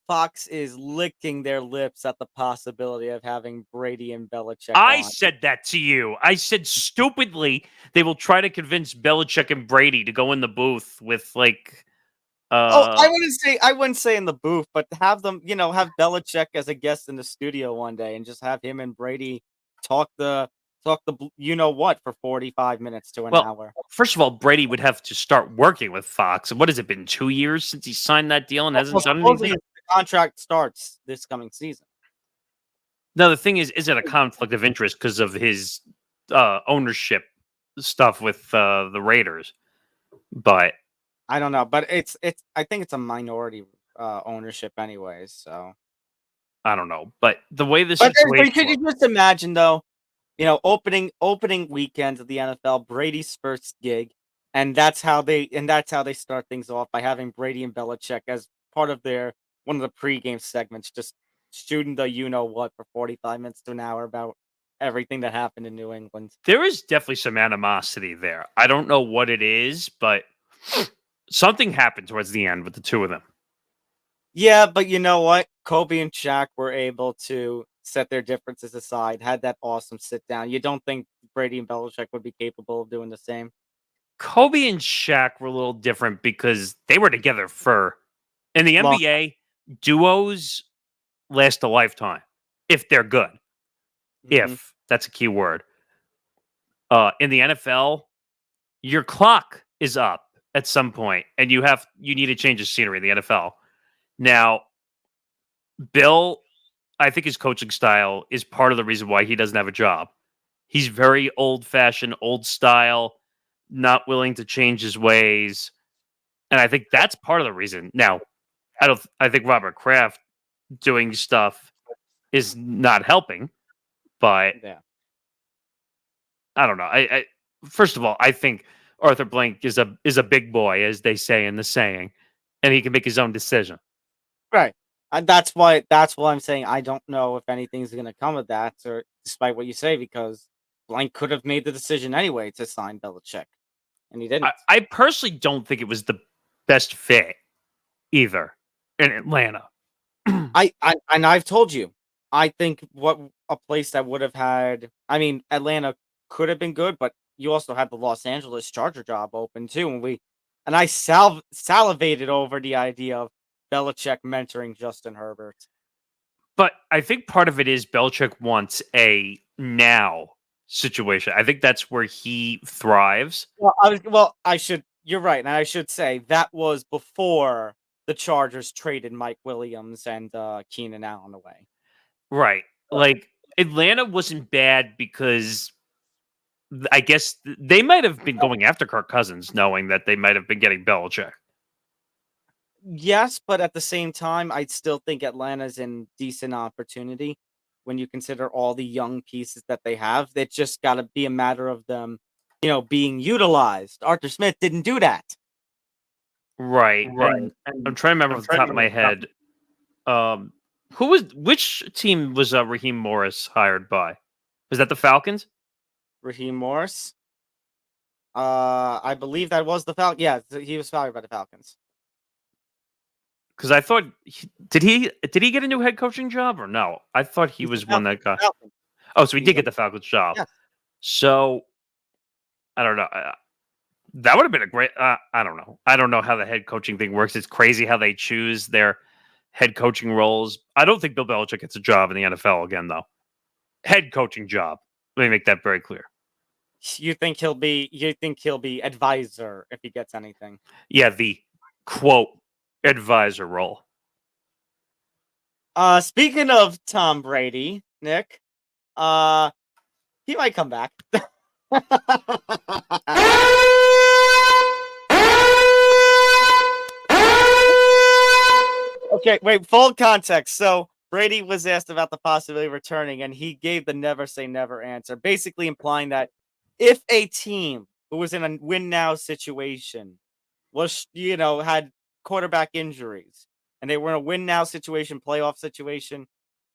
Fox is licking their lips at the possibility of having Brady and Belichick I on. said that to you. I said stupidly they will try to convince Belichick and Brady to go in the booth with like. I wouldn't say in the booth, but have them, have Belichick as a guest in the studio one day and just have him and Brady talk the for 45 minutes to an hour. First of all, Brady would have to start working with Fox. What has it been, 2 years since he signed that deal and hasn't done anything? The contract starts this coming season. No, the thing is it a conflict of interest because of his ownership stuff with the Raiders? But I don't know, but I think it's a minority ownership anyways. So, I don't know, but the way the but situation could you just imagine though? Opening weekend of the NFL, Brady's first gig, and that's how they start things off by having Brady and Belichick as part of their one of the pregame segments, just shooting the what for 45 minutes to an hour about everything that happened in New England. there is definitely some animosity there. I don't know what it is, but something happened towards the end with the two of them. Yeah, but you know what? Kobe and Shaq were able to set their differences aside, had that awesome sit down. You don't think Brady and Belichick would be capable of doing the same? Kobe and Shaq were a little different because they were together for in the Long NBA, duos last a lifetime if they're good. Mhm. If that's a key word. In the NFL, your clock is up at some point, and you need to change the scenery in the NFL. Now, Bill, I think his coaching style is part of the reason why he doesn't have a job. He's very old fashioned, old style, not willing to change his ways. And I think that's part of the reason. Now, I think Robert Kraft doing stuff is not helping, but Yeah. I don't know. I first of all, I think Arthur Blank is a big boy, as they say in the saying, and he can make his own decision. Right. And that's why I'm saying I don't know if anything's going to come of that, or despite what you say, because Blank could have made the decision anyway to sign Belichick, and he didn't. I personally don't think it was the best fit either in Atlanta. And I've told you, I think what a place that would have had. I mean, Atlanta could have been good, but you also had the Los Angeles Charger job open too, and I salivated over the idea of Belichick mentoring Justin Herbert. But I think part of it is Belichick wants a now situation. I think that's where he thrives. I should. You're right, and I should say that was before the Chargers traded Mike Williams and Keenan Allen away. Right. Like Atlanta wasn't bad because I guess they might have been going after Kirk Cousins, knowing that they might have been getting Belichick. Yes, but at the same time, I still think Atlanta's in decent opportunity when you consider all the young pieces that they have. It's just got to be a matter of them, being utilized. Arthur Smith didn't do that. Right. Right. And I'm trying to remember off the top of my head. Which team was Raheem Morris hired by? Was that the Falcons? Raheem Morris. I believe that was the Falcons. Yeah, he was hired by the Falcons. Because I thought did he get a new head coaching job or no? I thought he was one that got. Falcons. Oh, so he did get the Falcons job. Yeah. So I don't know. That would have been a great. I don't know. I don't know how the head coaching thing works. It's crazy how they choose their head coaching roles. I don't think Bill Belichick gets a job in the NFL again, though. Head coaching job. Let me make that very clear. You think he'll be advisor if he gets anything? Yeah, the quote advisor role. Speaking of Tom Brady, Nick, he might come back. Okay, wait, full context. So Brady was asked about the possibility of returning, and he gave the never say never answer, basically implying that if a team who was in a win now situation was, had quarterback injuries and they were in a win now situation, playoff situation,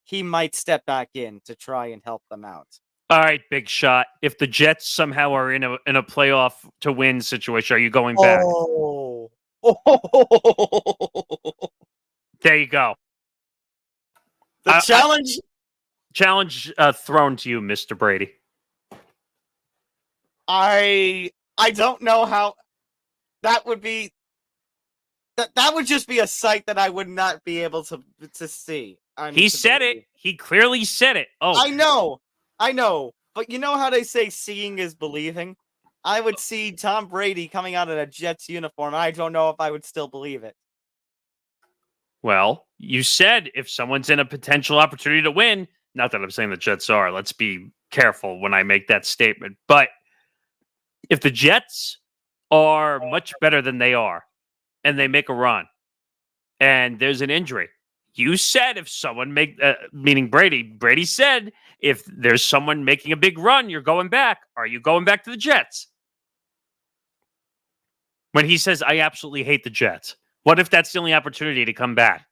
he might step back in to try and help them out. All right, big shot. If the Jets somehow are in a playoff to win situation, are you going back? Oh. There you go. The Challenge thrown to you, Mr. Brady. I don't know how that would be. That would just be a sight that I would not be able to see. He said it. He clearly said it. Oh, I know. But you know how they say seeing is believing? I would see Tom Brady coming out in a Jets uniform. I don't know if I would still believe it. well, you said if someone's in a potential opportunity to win, not that I'm saying the Jets are, let's be careful when I make that statement, but if the Jets are much better than they are and they make a run and there's an injury. You said if someone meaning Brady said if there's someone making a big run, you're going back. Are you going back to the Jets? When he says, I absolutely hate the Jets. What if that's the only opportunity to come back?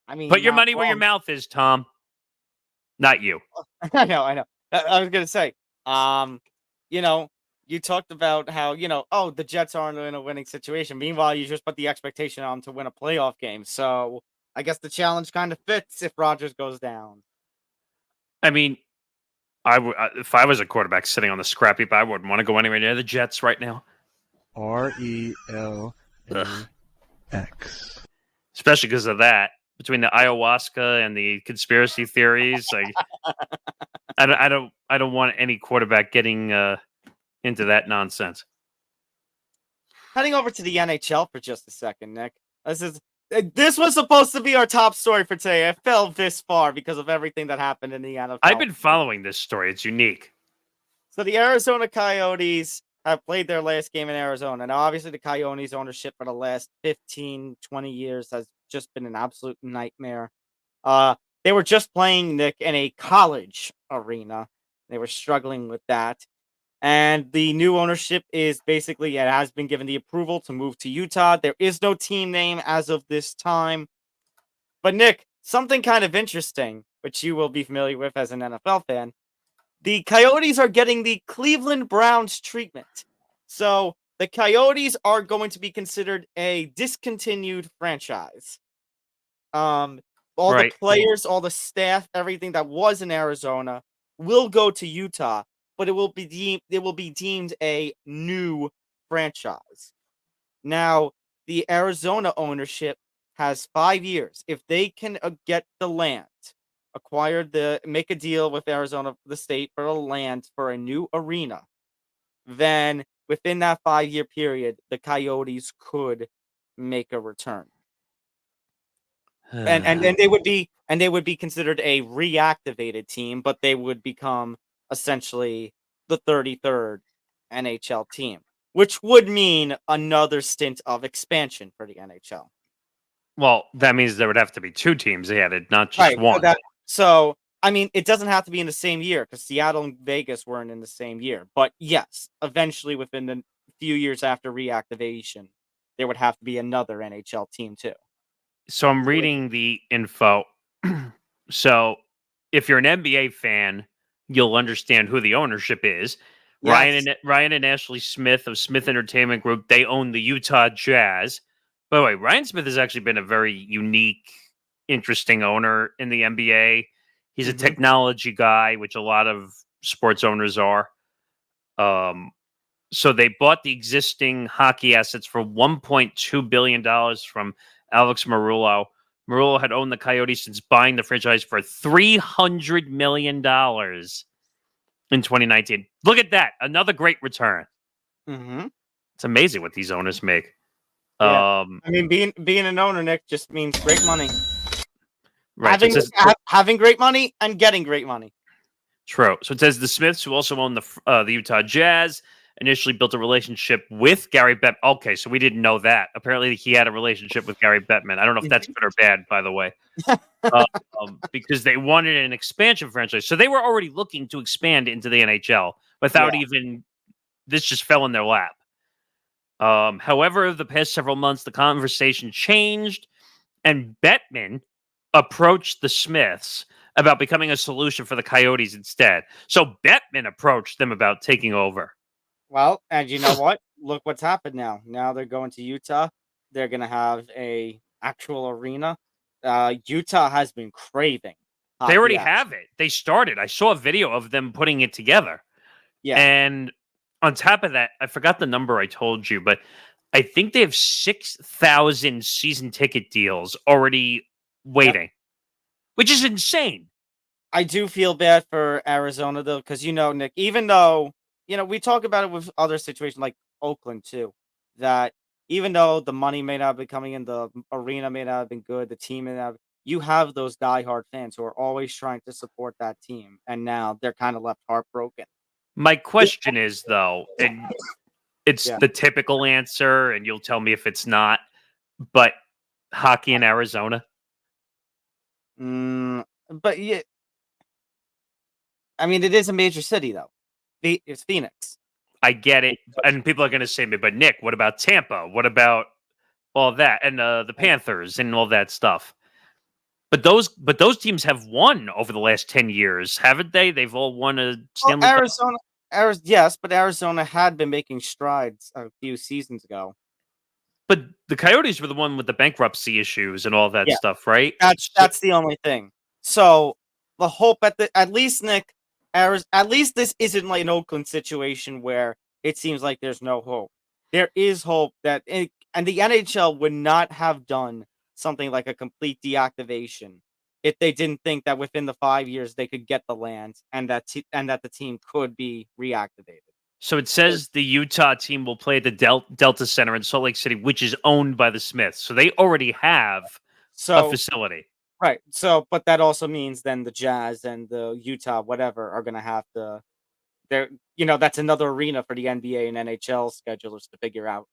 I mean, Put your not money where your wrong. mouth is, Tom. Not you. I know. I was gonna say, you know, you talked about how, oh, the Jets aren't in a winning situation. Meanwhile, you just put the expectation on to win a playoff game. So I guess the challenge kind of fits if Rodgers goes down. I mean, if I was a quarterback sitting on the scrap heap, I wouldn't want to go anywhere near the Jets right now. RELAX. Especially because of that. Between the ayahuasca and the conspiracy theories, I don't want any quarterback getting into that nonsense. Heading over to the NHL for just a second, Nick. This was supposed to be our top story for today. I fell this far because of everything that happened in the NFL. I've been following this story. It's unique. So the Arizona Coyotes have played their last game in Arizona. Now, obviously, the Coyotes ownership for the last 15, 20 years has just been an absolute nightmare. They were just playing, Nick, in a college arena. They were struggling with that. And the new ownership is basically, it has been given the approval to move to Utah. There is no team name as of this time. But Nick, something kind of interesting, which you will be familiar with as an NFL fan. The Coyotes are getting the Cleveland Browns treatment. So the Coyotes are going to be considered a discontinued franchise. All Right. the players, all the staff, everything that was in Arizona will go to Utah, but it will be deemed a new franchise. Now, the Arizona ownership has 5 years. If they can get the land, make a deal with Arizona, the state, for the land for a new arena, then within that 5-year period, the Coyotes could make a return. And they would be considered a reactivated team, but they would become essentially the 33rd NHL team, which would mean another stint of expansion for the NHL. Well, that means there would have to be 2 teams added, not just one. So I mean, it doesn't have to be in the same year because Seattle and Vegas weren't in the same year. But yes, eventually within the few years after reactivation, there would have to be another NHL team too. So I'm reading the info. So if you're an NBA fan, you'll understand who the ownership is. Yes. Ryan and Ashley Smith of Smith Entertainment Group, they own the Utah Jazz. By the way, Ryan Smith has actually been a very unique, interesting owner in the NBA. He's a technology guy, which a lot of sports owners are. So they bought the existing hockey assets for $1.2 billion from Alex Marullo. Marullo had owned the Coyotes since buying the franchise for $300 million in 2019. Look at that. Another great return. Mm-hmm. It's amazing what these owners make. Yeah. I mean, being an owner, Nick, just means great money. Right. Having great money and getting great money. True. So it says the Smiths, who also own the Utah Jazz, initially built a relationship with Gary Bettman. Okay, so we didn't know that. Apparently, he had a relationship with Gary Bettman. I don't know if that's good or bad, by the way, because they wanted an expansion franchise. So they were already looking to expand into the NHL without even this just fell in their lap. However, the past several months, the conversation changed, and Bettman approached the Smiths about becoming a solution for the Coyotes instead. So Bettman approached them about taking over. Well, and you know what? Look what's happened now. Now they're going to Utah. They're going to have a actual arena. Utah has been craving. They already have it. They started. I saw a video of them putting it together. Yeah. And on top of that, I forgot the number I told you, but I think they have 6,000 season ticket deals already waiting, which is insane. I do feel bad for Arizona, though, because, Nick, even though, we talk about it with other situations like Oakland, too, that even though the money may not be coming in, the arena may not have been good, the team may not have, you have those diehard fans who are always trying to support that team, and now they're kind of left heartbroken. My question is, though, and It's Yeah. the typical answer, and you'll tell me if it's not. But hockey in Arizona, But yeah, I mean, it is a major city though. It's Phoenix. I get it. And people are going to say me, but Nick, what about Tampa? What about all that and the Panthers and all that stuff? But those teams have won over the last 10 years, haven't they? They've all won a Well, Stanley Cup. Yes, but Arizona had been making strides a few seasons ago. But the Coyotes were the one with the bankruptcy issues and all that Yeah. stuff, right? That's the only thing. So the hope at least Nick, at least this isn't like an Oakland situation where it seems like there's no hope. There is hope and the NHL would not have done something like a complete deactivation if they didn't think that within the 5 years they could get the land and that the team could be reactivated. So it says the Utah team will play at the Delta Center in Salt Lake City, which is owned by the Smiths. So they already have a facility. Right. So, but that also means then the Jazz and the Utah, whatever, are going to have to. That's another arena for the NBA and NHL schedulers to figure out.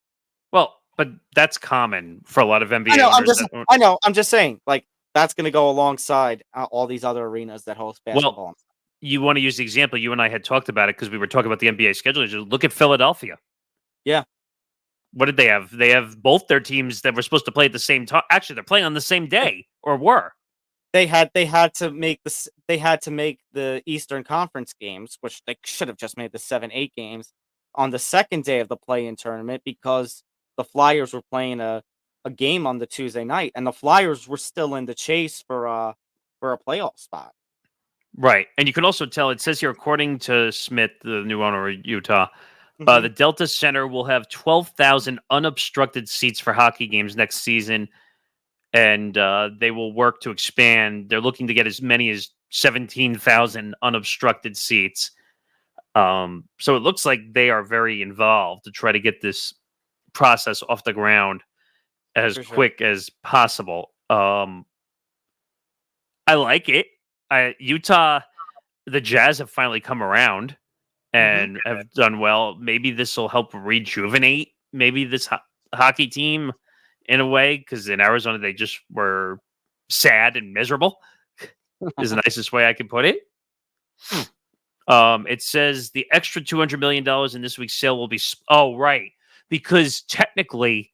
Well, but that's common for a lot of NBA. I know. I'm just saying, like that's going to go alongside all these other arenas that host basketball. Well, you want to use the example you and I had talked about it because we were talking about the NBA schedulers. Look at Philadelphia. Yeah. What did they have? They have both their teams that were supposed to play at the same time. Actually, they're playing on the same day, or were. They had to make the Eastern Conference games, which they should have just made the 7-8 games on the second day of the play-in tournament because the Flyers were playing a game on the Tuesday night, and the Flyers were still in the chase for a playoff spot. Right, and you can also tell. It says here, according to Smith, the new owner of Utah, the Delta Center will have 12,000 unobstructed seats for hockey games next season. And they will work to expand. They're looking to get as many as 17,000 unobstructed seats. So it looks like they are very involved to try to get this process off the ground as quick as possible. I like it. Utah, the Jazz have finally come around and have done well. Maybe this will help rejuvenate maybe this hockey team in a way, because in Arizona they just were sad and miserable is the nicest way I can put it. It says the extra $200 million in this week's sale will be right, because technically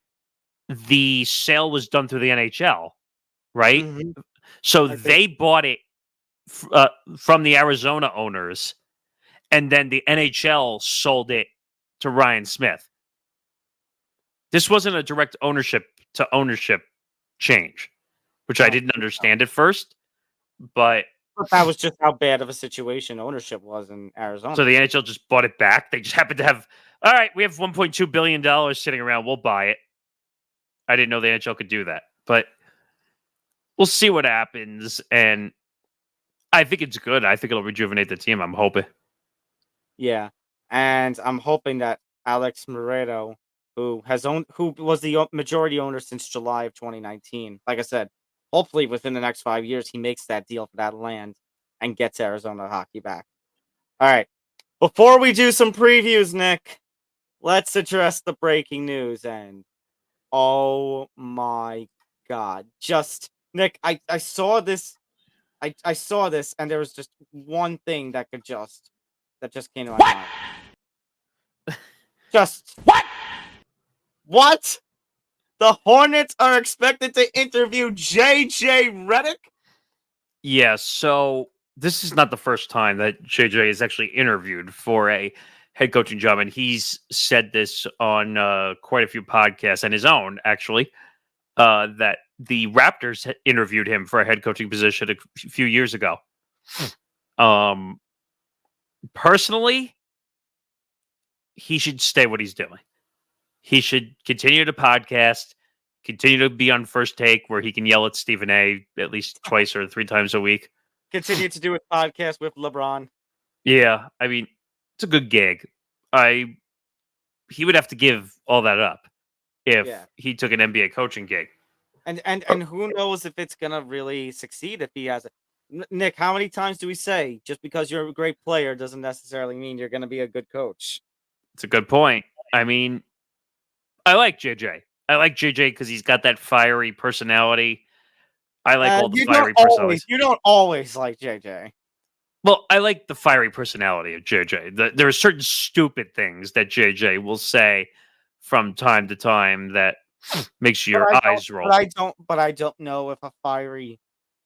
the sale was done through the NHL, right? So they bought it from the Arizona owners, and then the NHL sold it to Ryan Smith. This wasn't a direct ownership to ownership change, which I didn't understand at first, but that was just how bad of a situation ownership was in Arizona. So the NHL just bought it back. They just happened to have, all right, we have $1.2 billion sitting around. We'll buy it. I didn't know the NHL could do that, but we'll see what happens. And I think it's good. I think it'll rejuvenate the team. I'm hoping. Yeah. And I'm hoping that Alex Moreto, who was the majority owner since July of 2019. Like I said, hopefully within the next 5 years, he makes that deal for that land and gets Arizona hockey back. All right. Before we do some previews, Nick, let's address the breaking news. And oh my God, Nick, I saw this. I saw this, and there was just one thing that just came to my mind. Just what? What? The Hornets are expected to interview JJ Redick? Yeah, so this is not the first time that JJ is actually interviewed for a head coaching job, and he's said this on quite a few podcasts and his own, actually, that the Raptors interviewed him for a head coaching position a few years ago. Personally, he should stay what he's doing. He should continue to podcast, continue to be on First Take, where he can yell at Stephen A. at least twice or 3 times a week. Continue to do a podcast with LeBron. Yeah, I mean, it's a good gig. He would have to give all that up if he took an NBA coaching gig. And who knows if it's gonna really succeed if he has it. Nick, how many times do we say just because you're a great player doesn't necessarily mean you're gonna be a good coach? It's a good point. I mean, I like JJ. I like JJ because he's got that fiery personality. I like all the fiery personalities. You don't always like JJ. Well, I like the fiery personality of JJ. There are certain stupid things that JJ will say from time to time that makes your eyes roll. But I don't know if a fiery.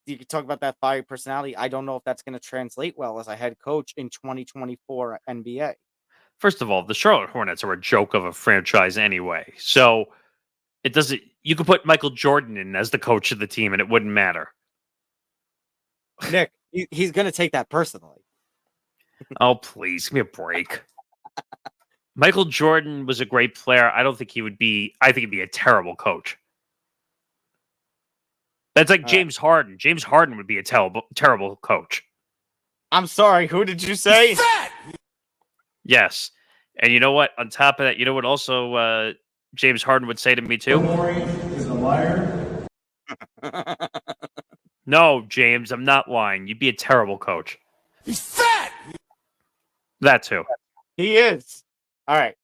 You could talk about that fiery personality. I don't know if that's going to translate well as a head coach in 2024 NBA. First of all, the Charlotte Hornets are a joke of a franchise anyway. So it doesn't. You could put Michael Jordan in as the coach of the team, and it wouldn't matter. Nick, he's going to take that personally. Oh, please, give me a break. Michael Jordan was a great player. I don't think he would be. I think he'd be a terrible coach. That's like James Harden. James Harden would be a terrible coach. I'm sorry. Who did you say? Yes. And you know what? On top of that, you know what also James Harden would say to me too? Is a liar. No, James, I'm not lying. You'd be a terrible coach. He's fat. That too. He is. All right.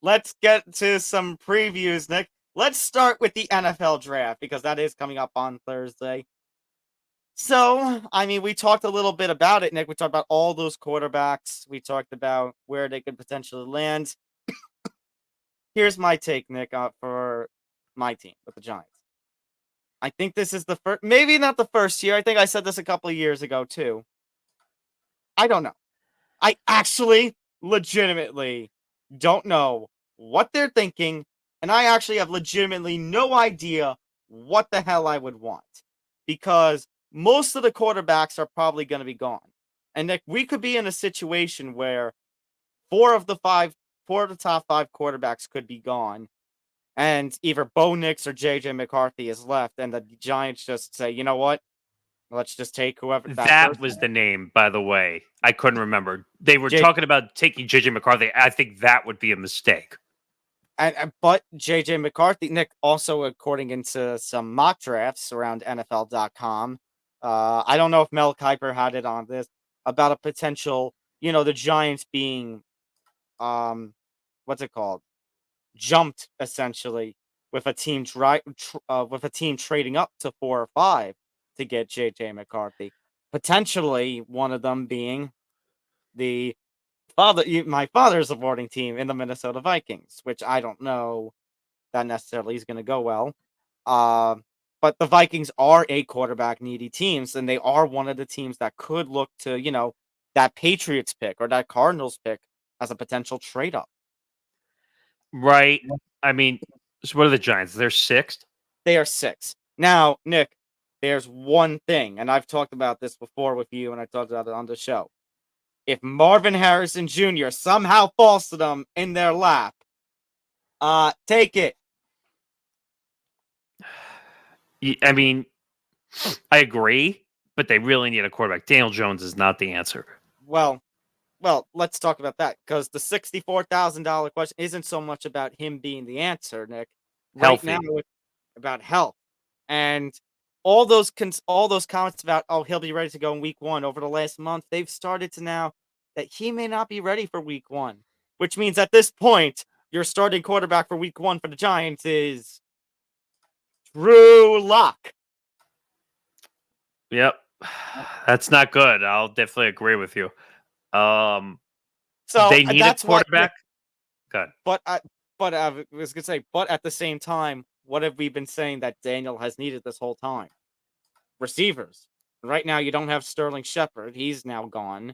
Let's get to some previews, Nick. Let's start with the NFL draft because that is coming up on Thursday. So, I mean, we talked a little bit about it, Nick. We talked about all those quarterbacks. We talked about where they could potentially land. Here's my take, Nick, for my team with the Giants. I think this is the first, maybe not the first year. I think I said this a couple of years ago, too. I don't know. I actually legitimately don't know what they're thinking, and I actually have legitimately no idea what the hell I would want because most of the quarterbacks are probably going to be gone. And Nick, we could be in a situation where four of the top five quarterbacks could be gone, and either Bo Nix or JJ McCarthy is left, and the Giants just say, you know what? Let's just take whoever. That was the name, by the way. I couldn't remember. They were talking about taking JJ McCarthy. I think that would be a mistake. But JJ McCarthy, Nick, also according into some mock drafts around NFL.com, I don't know if Mel Kiper had it on this about a potential, the Giants being, what's it called? Jumped essentially with a team trading up to 4 or 5 to get JJ McCarthy. Potentially one of them being my father's supporting team in the Minnesota Vikings, which I don't know that necessarily is going to go well. But the Vikings are a quarterback needy teams, and they are one of the teams that could look to, that Patriots pick or that Cardinals pick as a potential trade up. Right. I mean, so what are the Giants? They're 6th? They are 6th. Now, Nick, there's one thing, and I've talked about this before with you, and I talked about it on the show. If Marvin Harrison Jr. somehow falls to them in their lap, take it. I mean, I agree, but they really need a quarterback. Daniel Jones is not the answer. Well, let's talk about that because the $64,000 question isn't so much about him being the answer, Nick. Healthy. Right now, it's about health and all those comments about he'll be ready to go in week 1 over the last month. They've started to now that he may not be ready for week 1, which means at this point your starting quarterback for week 1 for the Giants is Drew Lock. Yep. That's not good. I'll definitely agree with you. So they need a quarterback. Good. But I was gonna say, but at the same time, what have we been saying that Daniel has needed this whole time? Receivers. Right now, you don't have Sterling Shepard. He's now gone.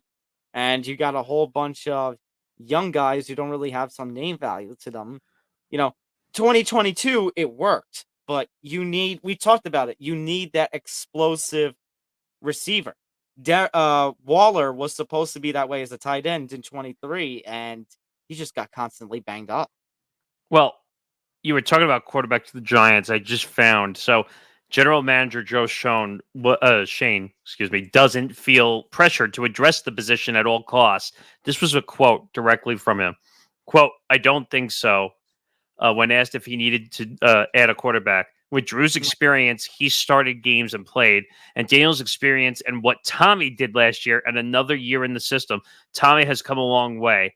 And you got a whole bunch of young guys who don't really have some name value to them. 2022, it worked. But we talked about it. You need that explosive receiver. Waller was supposed to be that way as a tight end in 23, and he just got constantly banged up. Well, you were talking about quarterback to the Giants. I just found General Manager Joe Shane, doesn't feel pressured to address the position at all costs. This was a quote directly from him. Quote, "I don't think so." When asked if he needed to add a quarterback. With Drew's experience, he started games and played, and Daniel's experience and what Tommy did last year and another year in the system, Tommy has come a long way.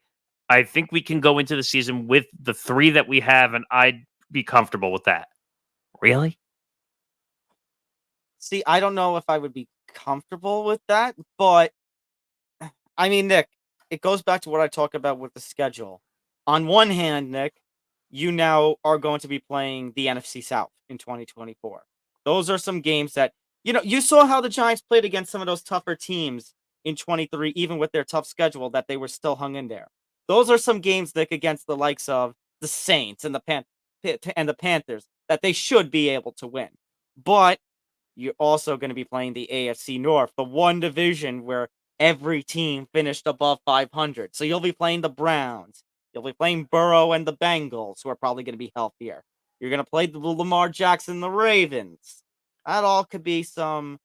I think we can go into the season with the 3 that we have, and I'd be comfortable with that. Really? See, I don't know if I would be comfortable with that, but I mean, Nick, it goes back to what I talk about with the schedule. On one hand, Nick, you now are going to be playing the NFC South in 2024. Those are some games that, you saw how the Giants played against some of those tougher teams in 23, even with their tough schedule, that they were still hung in there. Those are some games, Nick, against the likes of the Saints and the Panthers that they should be able to win. But you're also going to be playing the AFC North, the one division where every team finished above 500. So you'll be playing the Browns. You'll be playing Burrow and the Bengals, who are probably going to be healthier. You're going to play the Lamar Jackson, the Ravens. That all could be some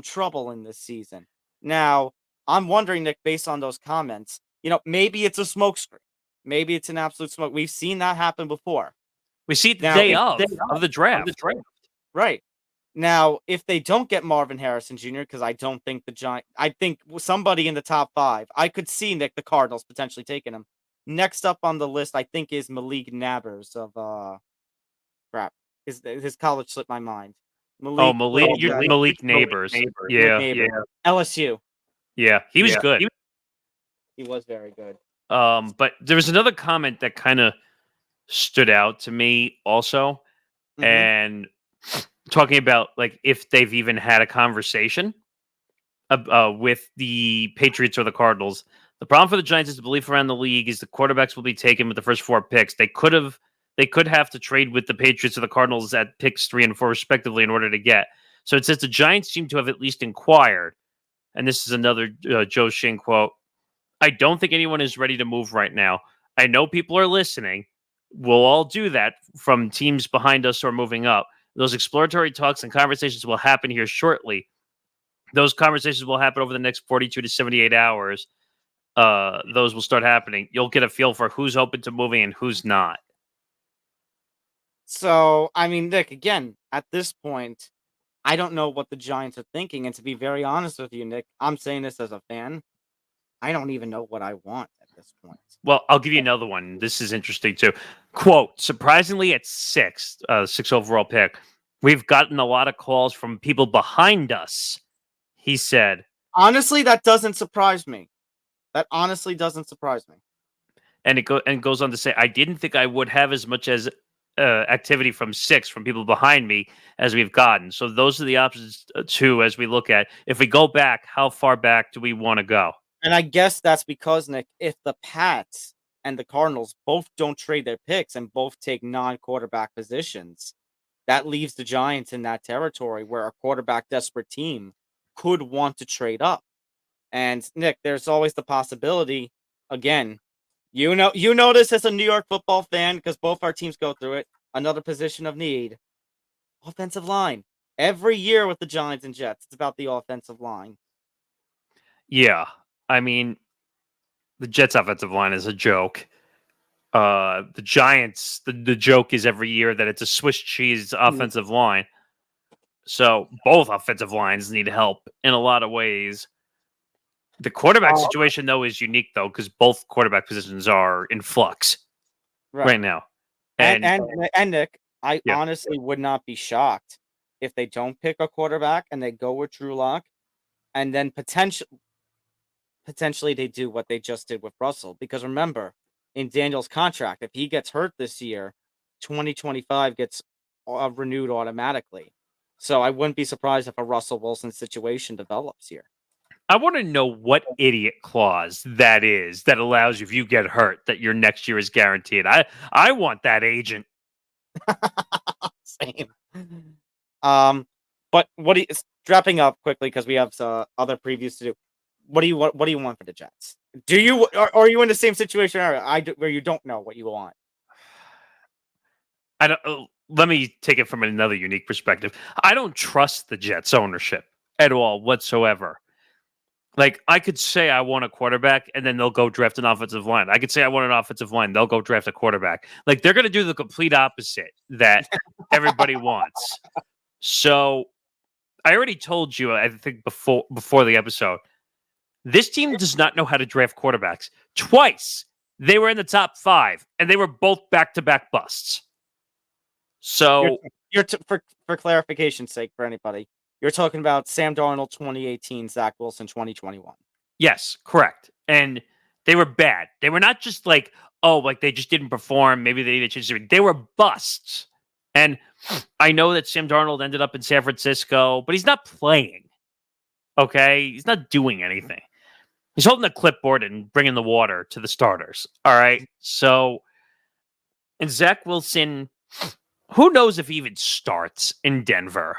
trouble in this season. Now, I'm wondering, Nick, based on those comments, maybe it's a smokescreen. Maybe it's an absolute smoke. We've seen that happen before. We see it the day of the draft. Right. Now, if they don't get Marvin Harrison Jr., because I don't think I think somebody in the top 5, I could see, Nick, the Cardinals potentially taking him. Next up on the list, I think, is Malik Nabers of crap. His college slipped my mind. Malik Neighbors. Yeah. LSU. Yeah, he was good. He was very good. But there was another comment that kind of stood out to me also, and talking about like if they've even had a conversation with the Patriots or the Cardinals. The problem for the Giants is the belief around the league is the quarterbacks will be taken with the first 4 picks. They could have to trade with the Patriots or the Cardinals at picks 3 and 4 respectively in order to get. So it says the Giants seem to have at least inquired. And this is another Joe Shing quote. I don't think anyone is ready to move right now. I know people are listening. We'll all do that from teams behind us or moving up. Those exploratory talks and conversations will happen here shortly. Those conversations will happen over the next 42 to 78 hours. Those will start happening. You'll get a feel for who's open to moving and who's not. So, I mean, Nick, again, at this point, I don't know what the Giants are thinking. And to be very honest with you, Nick, I'm saying this as a fan. I don't even know what I want at this point. Well, I'll give you another one. This is interesting too. Quote, surprisingly at 6 overall pick, we've gotten a lot of calls from people behind us, he said. Honestly, that doesn't surprise me. That honestly doesn't surprise me. And it goes on to say, I didn't think I would have as much as activity from 6 from people behind me as we've gotten. So those are the options too, as we look at. If we go back, how far back do we want to go? And I guess that's because, Nick, if the Pats and the Cardinals both don't trade their picks and both take non-quarterback positions, that leaves the Giants in that territory where a quarterback desperate team could want to trade up. And Nick, there's always the possibility, again, you know this as a New York football fan because both our teams go through it. Another position of need, offensive line. Every year with the Giants and Jets, it's about the offensive line. Yeah, I mean, the Jets' offensive line is a joke. The Giants, the joke is every year that it's a Swiss cheese offensive line. So both offensive lines need help in a lot of ways. The quarterback situation, though, is unique, though, because both quarterback positions are in flux right now. And Nick, I honestly would not be shocked if they don't pick a quarterback and they go with Drew Lock, and then potentially they do what they just did with Russell. Because remember, in Daniel's contract, if he gets hurt this year, 2025 gets renewed automatically. So I wouldn't be surprised if a Russell Wilson situation develops here. I want to know what idiot clause that is that allows you, if you get hurt, that your next year is guaranteed. I want that agent. Same. But wrapping up quickly because we have other previews to do. What do you want for the Jets? Are you in the same situation where you don't know what you want? I don't. Let me take it from another unique perspective. I don't trust the Jets ownership at all whatsoever. Like, I could say I want a quarterback, and then they'll go draft an offensive line. I could say I want an offensive line. They'll go draft a quarterback. Like, they're going to do the complete opposite that everybody wants. So, I already told you, I think, before the episode, this team does not know how to draft quarterbacks. Twice, They were in the top 5, and they were both back-to-back busts. So For clarification's sake, for anybody, you're talking about Sam Darnold 2018, Zach Wilson 2021. yes, correct. And they were bad. They were not just like, like they just didn't perform. Maybe they needed to change. They were busts. And I know that Sam Darnold ended up in San Francisco, but he's not playing. Okay? He's not doing anything. He's holding the clipboard and bringing the water to the starters. All right? So, and Zach Wilson, who knows if he even starts in Denver?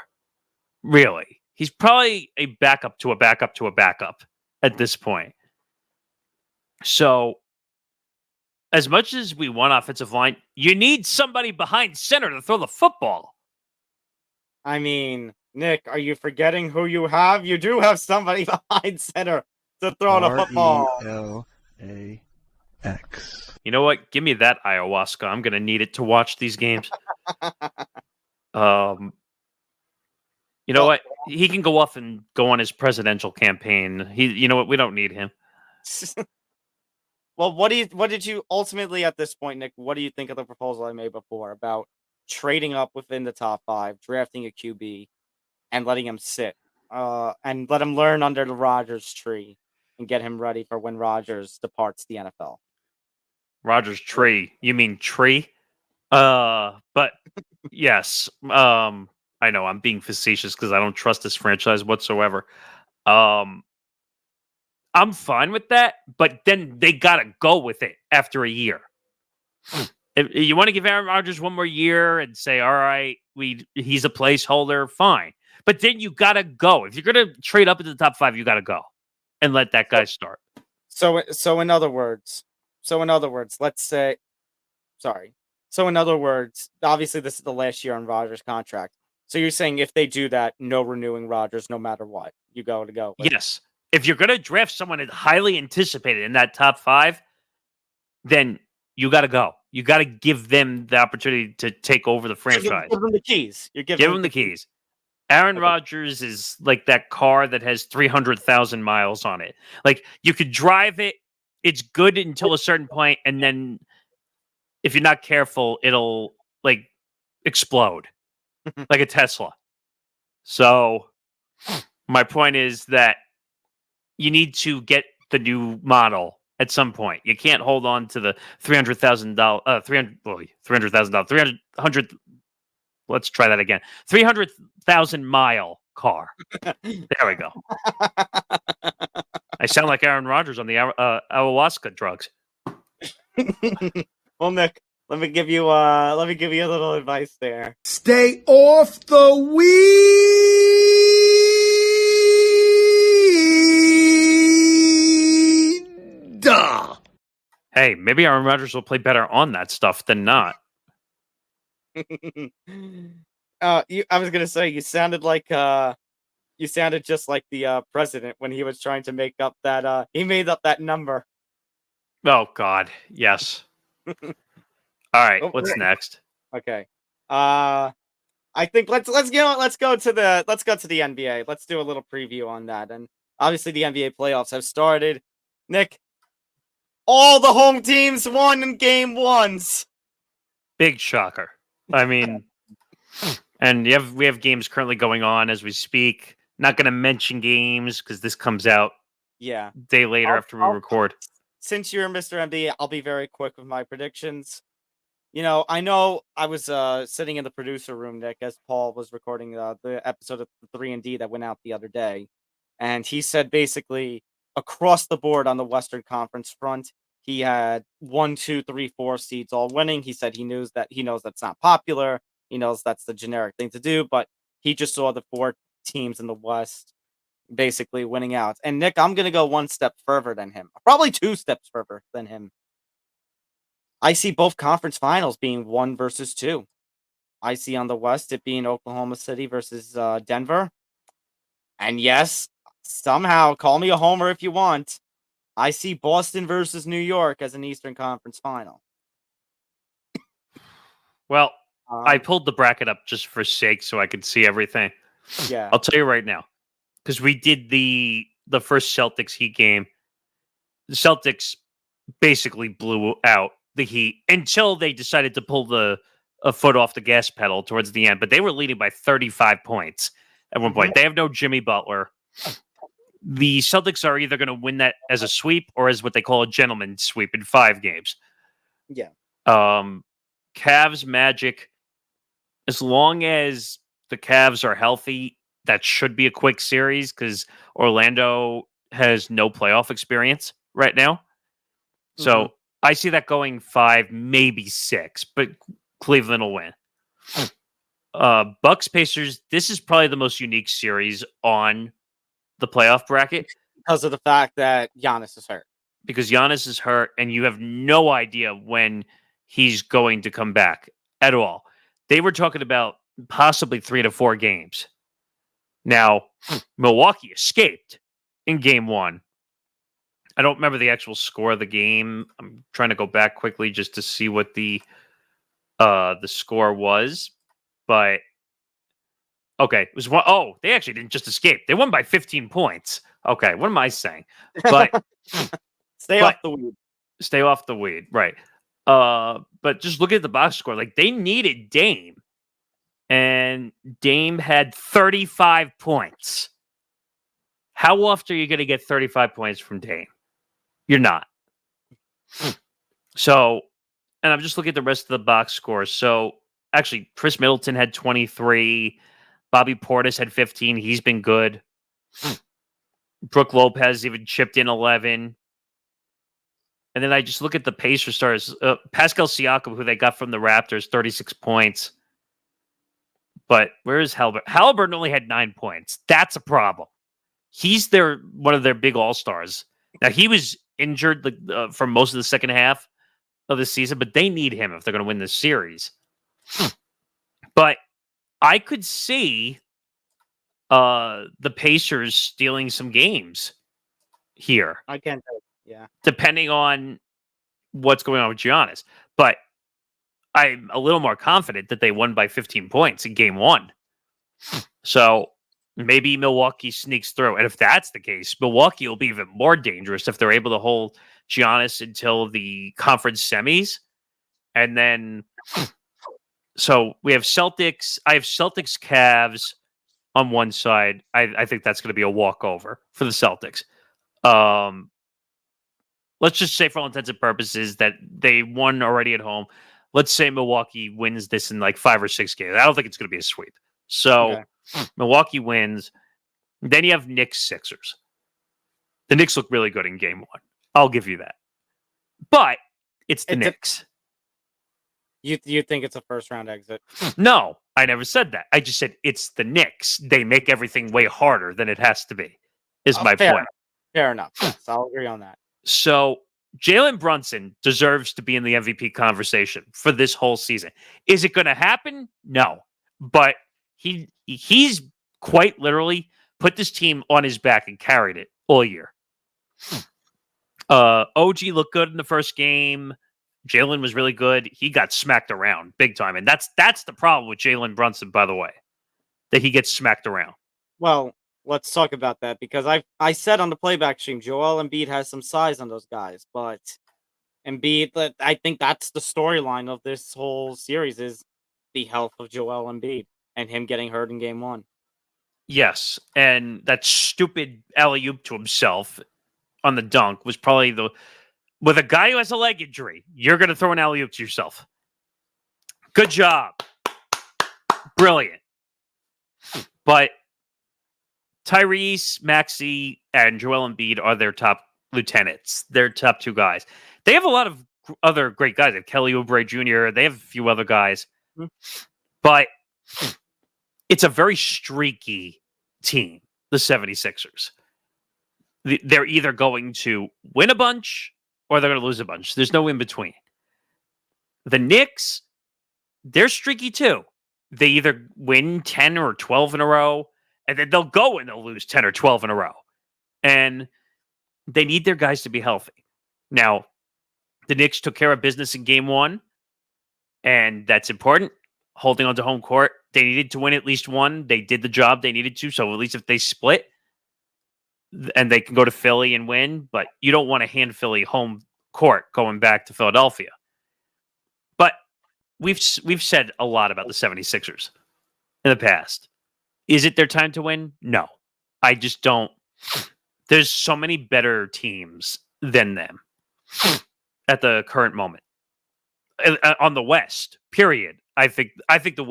Really? He's probably a backup to a backup to a backup at this point. So, as much as we want offensive line, you need somebody behind center to throw the football. I mean, Nick, are you forgetting who you have? You do have somebody behind center to throw the football. RELAX. You know what? Give me that ayahuasca. I'm going to need it to watch these games. You know what? He can go off and go on his presidential campaign. You know what? We don't need him. Well, what did you ultimately at this point, Nick? What do you think of the proposal I made before about trading up within the top 5, drafting a QB, and letting him sit, and let him learn under the Rodgers tree, and get him ready for when Rodgers departs the NFL? Rodgers tree. You mean tree? But yes. I know I'm being facetious because I don't trust this franchise whatsoever. I'm fine with that, but then they gotta go with it after a year. If you want to give Aaron Rodgers one more year and say, all right, he's a placeholder, fine. But then you gotta go. If you're gonna trade up into the top 5, you gotta go and let that guy start. So in other words, let's say, sorry. So in other words, obviously this is the last year on Rodgers' contract. So you're saying if they do that, no renewing Rodgers, no matter what, you go. Yes. If you're going to draft someone that's highly anticipated in that top 5, then you got to go. You got to give them the opportunity to take over the franchise. Give them the keys. Give them the keys. Aaron Rodgers is like that car that has 300,000 miles on it. Like, you could drive it. It's good until a certain point, and then if you're not careful, it'll like explode like a Tesla. So my point is that you need to get the new model at some point. You can't hold on to the $300,000. Let's try that again. 300,000 mile car. There we go. I sound like Aaron Rodgers on the ayahuasca drugs. Well, Nick, let me give you a little advice there. Stay off the weed. Duh. Hey, maybe Aaron Rodgers will play better on that stuff than not. I was gonna say you sounded just like the president when he was trying to make up that he made up that number. Oh God, yes. All right, what's next? Okay. I think let's go to the NBA. Let's do a little preview on that. And obviously the NBA playoffs have started. Nick, all the home teams won in game 1s. Big shocker. I mean, and we have games currently going on as we speak. Not going to mention games because this comes out a day later after we record. Since you're Mr. NBA, I'll be very quick with my predictions. You know I was sitting in the producer room, Nick, as Paul was recording the episode of 3&D that went out the other day. And he said basically across the board on the Western Conference front, he had 1, 2, 3, 4 seeds all winning. He said he knows that's not popular. He knows that's the generic thing to do, but he just saw the 4 teams in the West basically winning out. And Nick, I'm going to go 1 step further than him. Probably 2 steps further than him. I see both conference finals being 1 versus 2. I see on the West it being Oklahoma City versus Denver. And yes, somehow, call me a homer if you want, I see Boston versus New York as an Eastern Conference final. Well, I pulled the bracket up just for sake so I could see everything. Yeah. I'll tell you right now, because we did the first Celtics Heat game. The Celtics basically blew out the Heat until they decided to pull a foot off the gas pedal towards the end. But they were leading by 35 points at one point. They have no Jimmy Butler. The Celtics are either going to win that as a sweep or as what they call a gentleman's sweep in 5 games. Yeah. Cavs, Magic, as long as the Cavs are healthy, that should be a quick series because Orlando has no playoff experience right now. So I see that going 5, maybe 6, but Cleveland will win. Bucks, Pacers, this is probably the most unique series on the playoff bracket. Because of the fact that Giannis is hurt. Because Giannis is hurt, and you have no idea when he's going to come back at all. They were talking about possibly 3 to 4 games. Now, Milwaukee escaped in game 1. I don't remember the actual score of the game. I'm trying to go back quickly just to see what the score was. But okay, it was one. Oh, they actually didn't just escape. They won by 15 points. Okay, what am I saying? But Stay off the weed. Stay off the weed, right? But just look at the box score. Like they needed Dame, and Dame had 35 points. How often are you going to get 35 points from Dame? You're not. So, and I'm just looking at the rest of the box scores. So, actually, Chris Middleton had 23. Bobby Portis had 15. He's been good. Brook Lopez even chipped in 11. And then I just look at the Pacers stars. Pascal Siakam, who they got from the Raptors, 36 points. But where is Halliburton? Halliburton only had 9 points. That's a problem. He's one of their big all-stars. Now, he was injured for most of the second half of the season, but they need him if they're going to win this series. But I could see the Pacers stealing some games here. I can't tell. Yeah. Depending on what's going on with Giannis. But I'm a little more confident that they won by 15 points in game 1. So maybe Milwaukee sneaks through. And if that's the case, Milwaukee will be even more dangerous if they're able to hold Giannis until the conference semis. And then, so we have Celtics. I have Celtics Cavs on one side. I think that's going to be a walkover for the Celtics. Let's just say for all intents and purposes that they won already at home. Let's say Milwaukee wins this in like 5 or 6 games. I don't think it's going to be a sweep. So Milwaukee wins. Then you have Knicks Sixers. The Knicks look really good in game 1. I'll give you that. But it's the Knicks. You think it's a first round exit? No, I never said that. I just said it's the Knicks. They make everything way harder than it has to be, is my point. Fair enough. Yes, I'll agree on that. So Jalen Brunson deserves to be in the MVP conversation for this whole season. Is it going to happen? No. But he's quite literally put this team on his back and carried it all year. OG looked good in the first game. Jalen was really good. He got smacked around big time. And that's the problem with Jalen Brunson, by the way, that he gets smacked around. Well, let's talk about that because I said on the playback stream, Joel Embiid has some size on those guys, but Embiid, I think that's the storyline of this whole series is the health of Joel Embiid and him getting hurt in game 1. Yes, and that stupid alley-oop to himself on the dunk was probably with a guy who has a leg injury, you're going to throw an alley-oop to yourself. Good job. Brilliant. But Tyrese, Maxey, and Joel Embiid are their top lieutenants. Their top 2 guys. They have a lot of other great guys. They have Kelly Oubre Jr. They have a few other guys. But it's a very streaky team, the 76ers. They're either going to win a bunch or they're going to lose a bunch. There's no in between. The Knicks, they're streaky too. They either win 10 or 12 in a row, and then they'll go and they'll lose 10 or 12 in a row. And they need their guys to be healthy. Now, the Knicks took care of business in game 1, and that's important. Holding on to home court. They needed to win at least one. They did the job they needed to, so at least if they split, and they can go to Philly and win, but you don't want to hand Philly home court going back to Philadelphia. But we've said a lot about the 76ers in the past. Is it their time to win? No. I just don't. There's so many better teams than them at the current moment. On the West, period. I think the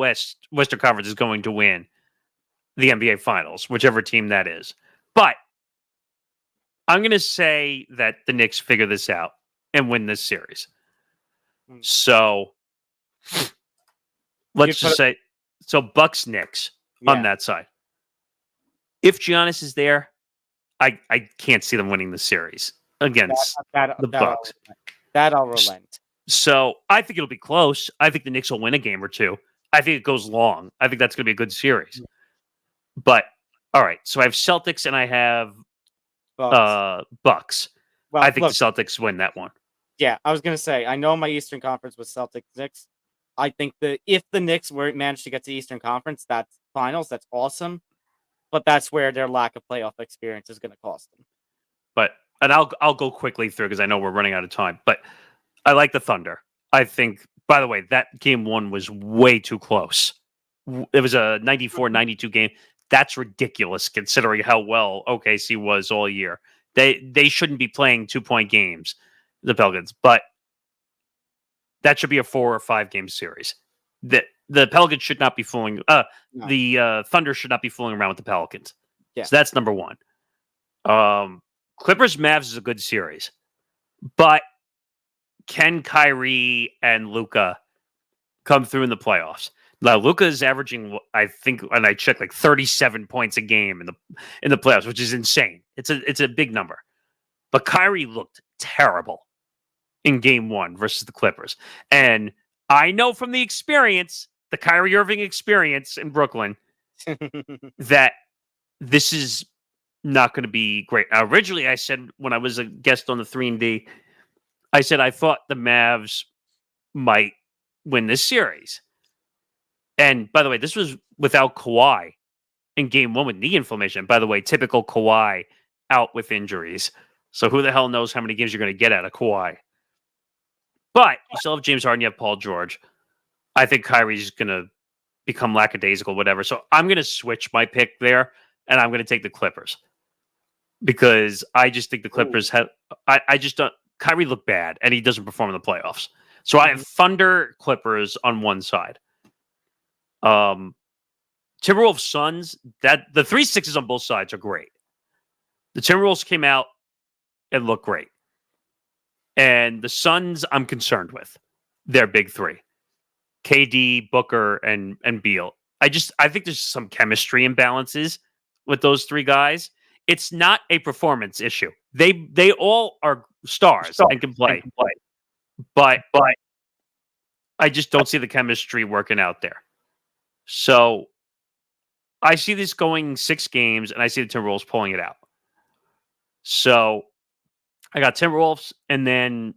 Western Conference is going to win the NBA Finals, whichever team that is. But I'm going to say that the Knicks figure this out and win this series. So let's just say, Bucks Knicks on that side. If Giannis is there, I can't see them winning the series against the Bucks. That'll relent. So I think it'll be close. I think the Knicks will win a game or two. I think it goes long. I think that's going to be a good series. But all right, so I have Celtics and I have Bucks. Well, I think the Celtics win that one. Yeah, I was going to say, I know my Eastern Conference was Celtics Knicks. I think that if the Knicks managed to get to Eastern Conference, that's finals. That's awesome. But that's where their lack of playoff experience is going to cost them. And I'll go quickly through because I know we're running out of time. But I like the Thunder. I think, by the way, that game one was way too close. It was a 94-92 game. That's ridiculous considering how well OKC was all year. They shouldn't be playing 2-point games, the Pelicans, but that should be a 4 or 5 game series. The Pelicans should not be fooling. The Thunder should not be fooling around with the Pelicans. Yeah. So that's number one. Clippers Mavs is a good series, but can Kyrie and Luka come through in the playoffs? Now Luka is averaging, I think, and I checked, like 37 points a game in the playoffs, which is insane. It's a big number, but Kyrie looked terrible in game one versus the Clippers, and I know from the experience, the Kyrie Irving experience in Brooklyn, that this is not going to be great. Now, originally, I said when I was a guest on the 3&D, I said I thought the Mavs might win this series. And by the way, this was without Kawhi in game one with knee inflammation. By the way, typical Kawhi out with injuries. So who the hell knows how many games you're going to get out of Kawhi? But you still have James Harden, you have Paul George. I think Kyrie's going to become lackadaisical, whatever. So I'm going to switch my pick there, and I'm going to take the Clippers. Because I just think the Clippers have... I just don't... Kyrie looked bad, and he doesn't perform in the playoffs. So I have Thunder, Clippers on one side. Timberwolves, Suns, the 3-6s on both sides are great. The Timberwolves came out and looked great. And the Suns, I'm concerned with. Their big three. KD, Booker, and Beal. I think there's some chemistry imbalances with those three guys. It's not a performance issue. They all are stars and can play. But I just don't see the chemistry working out there. So I see this going 6 games, and I see the Timberwolves pulling it out. So I got Timberwolves, and then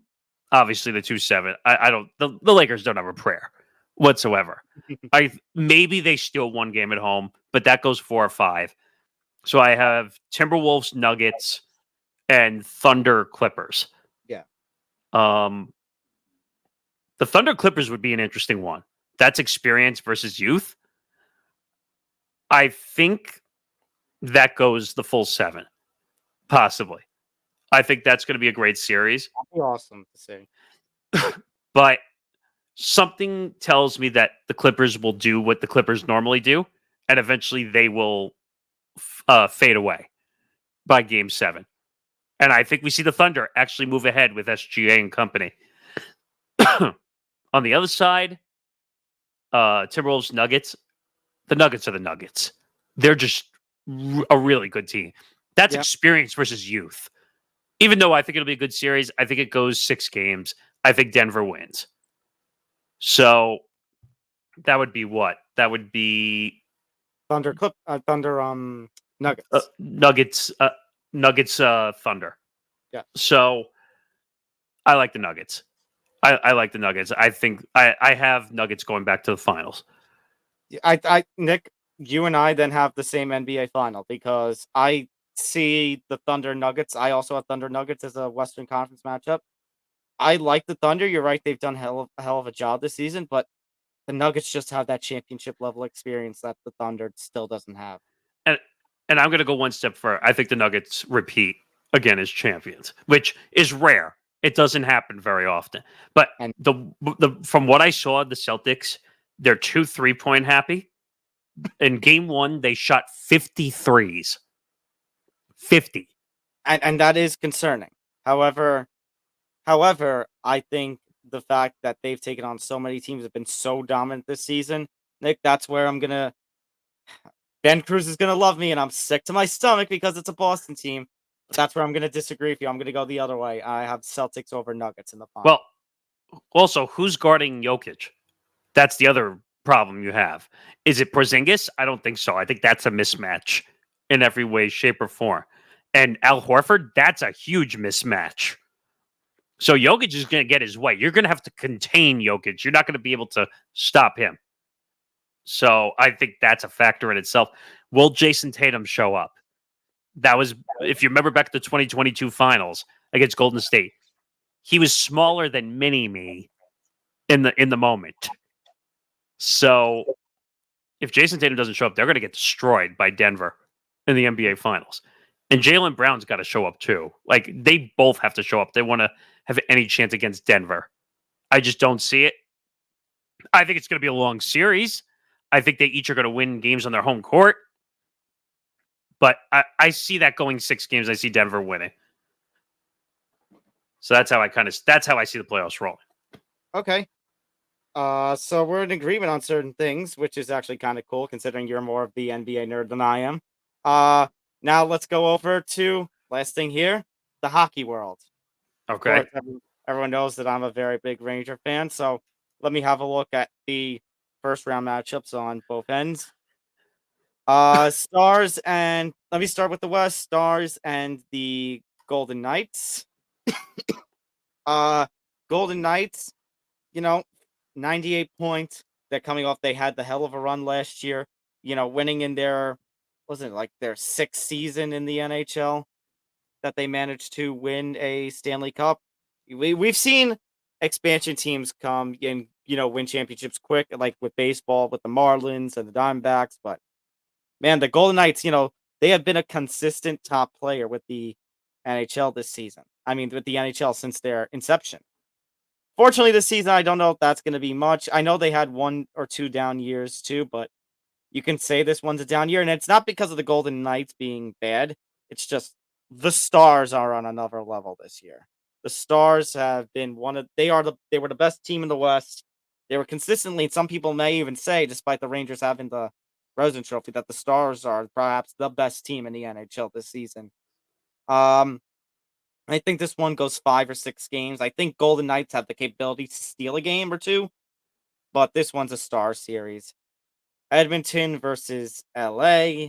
obviously the 2-7. I don't. The Lakers don't have a prayer whatsoever. Maybe they steal one game at home, but that goes 4 or 5. So I have Timberwolves, Nuggets, and Thunder, Clippers. Yeah. The Thunder Clippers would be an interesting one. That's experience versus youth. I think that goes the full 7, possibly. I think that's going to be a great series. That'd be awesome to see. But something tells me that the Clippers will do what the Clippers normally do, and eventually they will fade away by game 7. And I think we see the Thunder actually move ahead with SGA and company. On the other side, Timberwolves, Nuggets. The Nuggets are the Nuggets. They're just a really good team. That's experience versus youth. Even though I think it'll be a good series, I think it goes 6 games. I think Denver wins. So that would be what? That would be Thunder, Nuggets. Nuggets, Thunder. Yeah. So I like the Nuggets. I like the Nuggets. I think I have Nuggets going back to the finals. Nick, you and I then have the same NBA final because I see the Thunder Nuggets. I also have Thunder Nuggets as a Western Conference matchup. I like the Thunder. You're right; they've done a hell of a job this season, but the Nuggets just have that championship level experience that the Thunder still doesn't have. And and I'm going to go one step further. I think the Nuggets repeat again as champions, which is rare. It doesn't happen very often. But And the from what I saw, the Celtics, they're 2 3-point happy. In game 1, they shot 53s. 50. and that is concerning. However, I think the fact that they've taken on so many teams have been so dominant this season, Nick, that's where I'm gonna. Ben Cruz is gonna love me, and I'm sick to my stomach because it's a Boston team. But that's where I'm gonna disagree with you. I'm gonna go the other way. I have Celtics over Nuggets in the final. Well, also, who's guarding Jokic? That's the other problem you have. Is it Porzingis? I don't think so. I think that's a mismatch in every way, shape, or form. And Al Horford, that's a huge mismatch. So Jokic is going to get his way. You're going to have to contain Jokic. You're not going to be able to stop him. So I think that's a factor in itself. Will Jason Tatum show up? That was, if you remember back to the 2022 finals against Golden State, he was smaller than mini me in the moment. So if Jason Tatum doesn't show up, they're going to get destroyed by Denver in the NBA Finals. And Jaylen Brown's got to show up too. Like, they both have to show up. They want to have any chance against Denver. I just don't see it. I think it's going to be a long series. I think they each are going to win games on their home court. But I see that going 6 games. I see Denver winning. So that's how I see the playoffs rolling. Okay. So we're in agreement on certain things, which is actually kind of cool considering you're more of the NBA nerd than I am. Now let's go over to last thing here, the hockey world. Okay. Of course, everyone knows that I'm a very big Ranger fan, so let me have a look at the first round matchups on both ends. Stars and let me start with the West. Stars and the Golden Knights. Golden Knights, 98 points. They're coming off. They had the hell of a run last year. Winning in their wasn't it like their 6th season in the NHL that they managed to win a Stanley Cup. We've seen expansion teams come and win championships quick, like with baseball with the Marlins and the Diamondbacks. But man, the Golden Knights, they have been a consistent top player with the NHL this season. I mean, with the NHL since their inception. Fortunately, this season, I don't know if that's going to be much. I know they had 1 or 2 down years too, but you can say this one's a down year, and it's not because of the Golden Knights being bad. It's just the Stars are on another level this year. The Stars have been they were the best team in the West. They were consistently, some people may even say, despite the Rangers having the Rosen Trophy, that the Stars are perhaps the best team in the NHL this season. I think this one goes 5 or 6 games. I think Golden Knights have the capability to steal a game or 2, but this one's a Star series. Edmonton versus LA.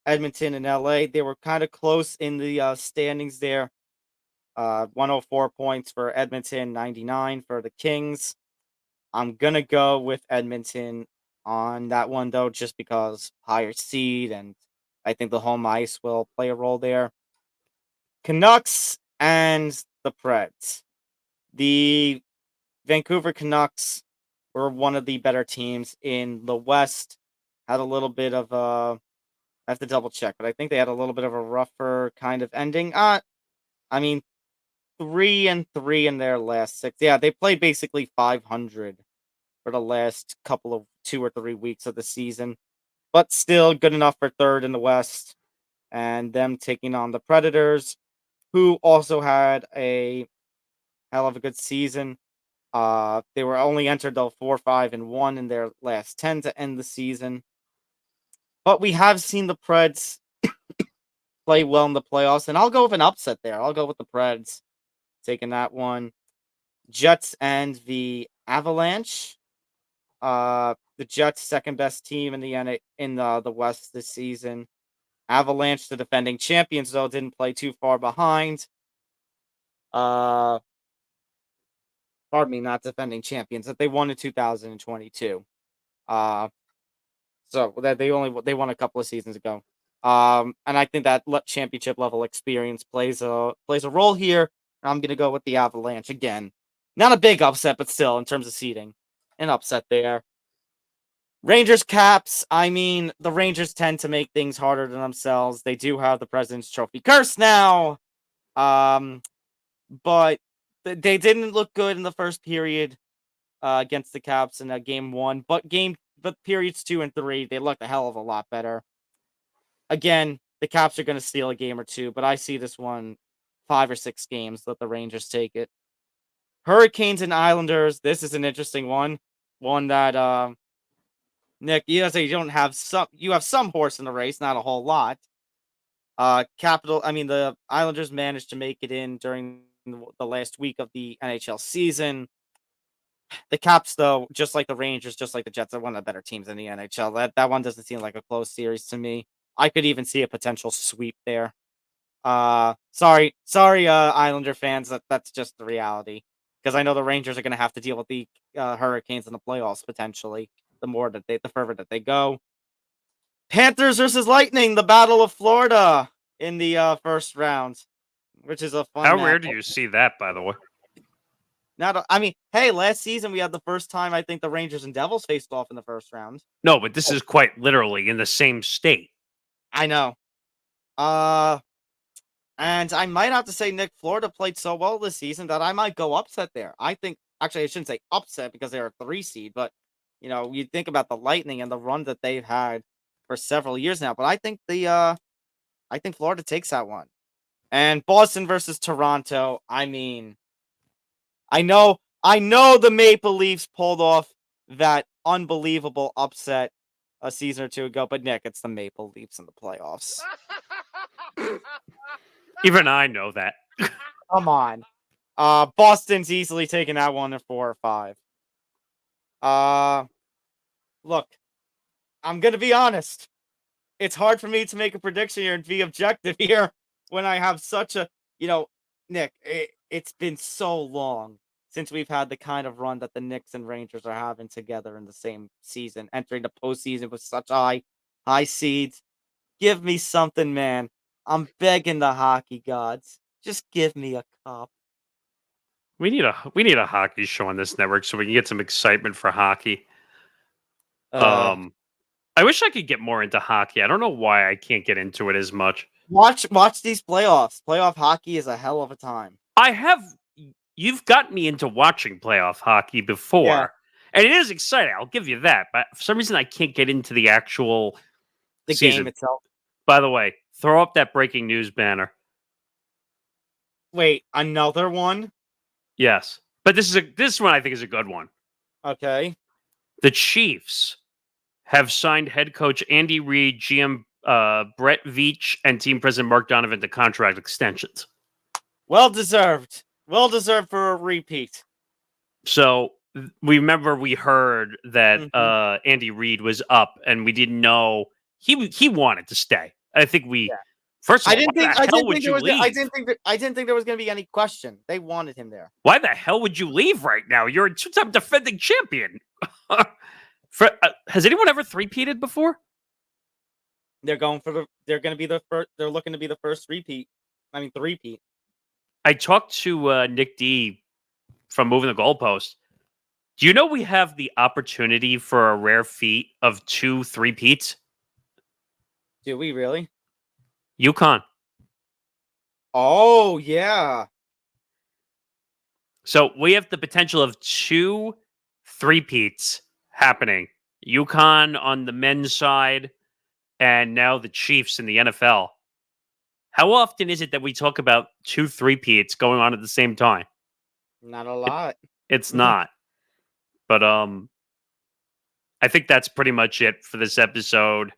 Edmonton and LA, they were kind of close in the standings there. 104 points for Edmonton, 99 for the Kings. I'm going to go with Edmonton on that one, though, just because higher seed, and I think the home ice will play a role there. Canucks and the Preds. The Vancouver Canucks were one of the better teams in the West. Had a little bit of a... I have to double check, but I think they had a little bit of a rougher kind of ending. 3-3 in their last 6. Yeah, they played basically 500 for the last couple of 2 or 3 weeks of the season, but still good enough for 3rd in the West. And them taking on the Predators, who also had a hell of a good season. They were only entered though 4-5-1 in their last 10 to end the season. But we have seen the Preds play well in the playoffs, and I'll go with an upset there. I'll go with the Preds taking that one. Jets and the Avalanche. The Jets, second best team in the West this season. Avalanche, the defending champions, though, didn't play too far behind. Pardon me, not defending champions. That they won in 2022. So that they won a couple of seasons ago. And I think that championship level experience plays a role here. I'm going to go with the Avalanche again. Not a big upset, but still, in terms of seeding, an upset there. Rangers Caps. I mean, the Rangers tend to make things harder than themselves. They do have the President's Trophy curse now. But they didn't look good in the first period against the Caps in game 1. But periods 2 and 3, they looked a hell of a lot better. Again, the Caps are going to steal a game or two, but I see this one 5 or 6 games. Let the Rangers take it. Hurricanes and Islanders. This is an interesting one. One that Nick, you have some horse in the race, not a whole lot. The Islanders managed to make it in during the last week of the NHL season. The Caps, though, just like the Rangers, just like the Jets, are one of the better teams in the NHL. That one doesn't seem like a close series to me. I could even see a potential sweep there. Sorry, Islander fans. That's just the reality. Because I know the Rangers are going to have to deal with the Hurricanes in the playoffs potentially. The further that they go. Panthers versus Lightning, the Battle of Florida in the first round, which is a fun. How rare do you see that, by the way? Hey, last season we had the first time I think the Rangers and Devils faced off in the first round. No, but this is quite literally in the same state. I know. And I might have to say, Nick, Florida played so well this season that I might go upset there. I shouldn't say upset because they're a 3 seed, but you think about the Lightning and the run that they've had for several years now. But I think Florida takes that one. And Boston versus Toronto. I know the Maple Leafs pulled off that unbelievable upset a season or two ago, but Nick, it's the Maple Leafs in the playoffs. Even I know that. Come on. Boston's easily taking that one in 4 or 5. Look, I'm going to be honest. It's hard for me to make a prediction here and be objective here when I have such a, Nick, it's been so long since we've had the kind of run that the Knicks and Rangers are having together in the same season, entering the postseason with such high seeds. Give me something, man. I'm begging the hockey gods. Just give me a cup. We need a hockey show on this network so we can get some excitement for hockey. I wish I could get more into hockey. I don't know why I can't get into it as much. Watch these playoffs. Playoff hockey is a hell of a time. You've gotten me into watching playoff hockey before, and it is exciting. I'll give you that. But for some reason, I can't get into the actual season game itself. By the way, throw up that breaking news banner. Wait, another one? Yes, but this one I think is a good one. Okay. The Chiefs have signed head coach Andy Reid, GM Brett Veach, and team president Mark Donovan to contract extensions. Well deserved. Well deserved for a repeat. So we heard that Andy Reid was up, and we didn't know he wanted to stay. I think first of all, I didn't think there was going to be any question. They wanted him there. Why the hell would you leave right now? You're a 2-time defending champion. Has anyone ever three-peated before? They're looking to be the first three-peat. I talked to Nick D from Moving the Goalpost. Do you know we have the opportunity for a rare feat of 2 three-peats? Do we really? UConn. Oh, yeah. So we have the potential of 2 three-peats happening. UConn on the men's side, and now the Chiefs in the NFL. How often is it that we talk about 2 three-peats going on at the same time? Not a lot. It's not. But I think that's pretty much it for this episode.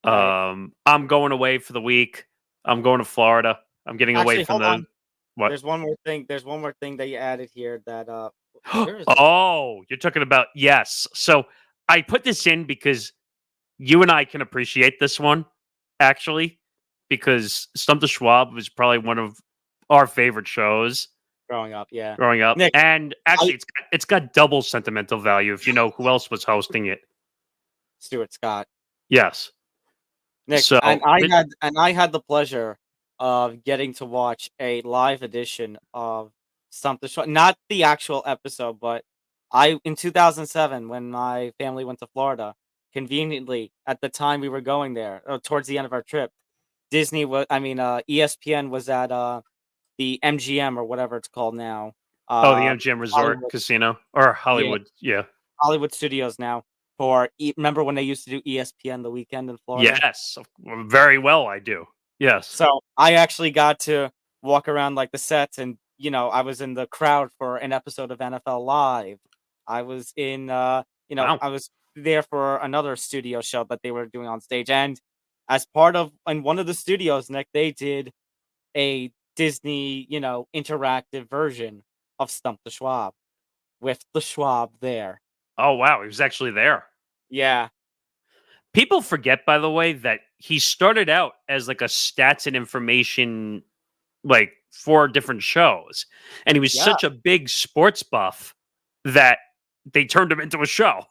Right. I'm going away for the week. I'm going to Florida. I'm getting away from the... What? There's one more thing. There's one more thing that you added here that Oh, you're talking about... Yes. So I put this in because you and I can appreciate this one, actually, because Stump the Schwab was probably one of our favorite shows. Growing up. Nick, and actually, it's got double sentimental value if you know who else was hosting it. Stuart Scott. Yes. Nick, so I had the pleasure of getting to watch a live edition of Stump the Schwab. Not the actual episode, but in 2007 when my family went to Florida, conveniently at the time we were going there, or towards the end of our trip, ESPN was at the MGM or whatever it's called now. Oh, the MGM Resort Hollywood, Casino or yeah, Hollywood. Yeah. Hollywood Studios now. Remember when they used to do ESPN the weekend in Florida? Yes. Very well, I do. Yes. So I actually got to walk around like the sets, and I was in the crowd for an episode of NFL Live. I was Wow. I was there for another studio show that they were doing on stage, and as part of in one of the studios, Nick, they did a Disney, interactive version of Stump the Schwab with the Schwab there. Oh, wow. He was actually there. Yeah. People forget, by the way, that he started out as like a stats and information, like 4 different shows. And he was Yeah. such a big sports buff that they turned him into a show.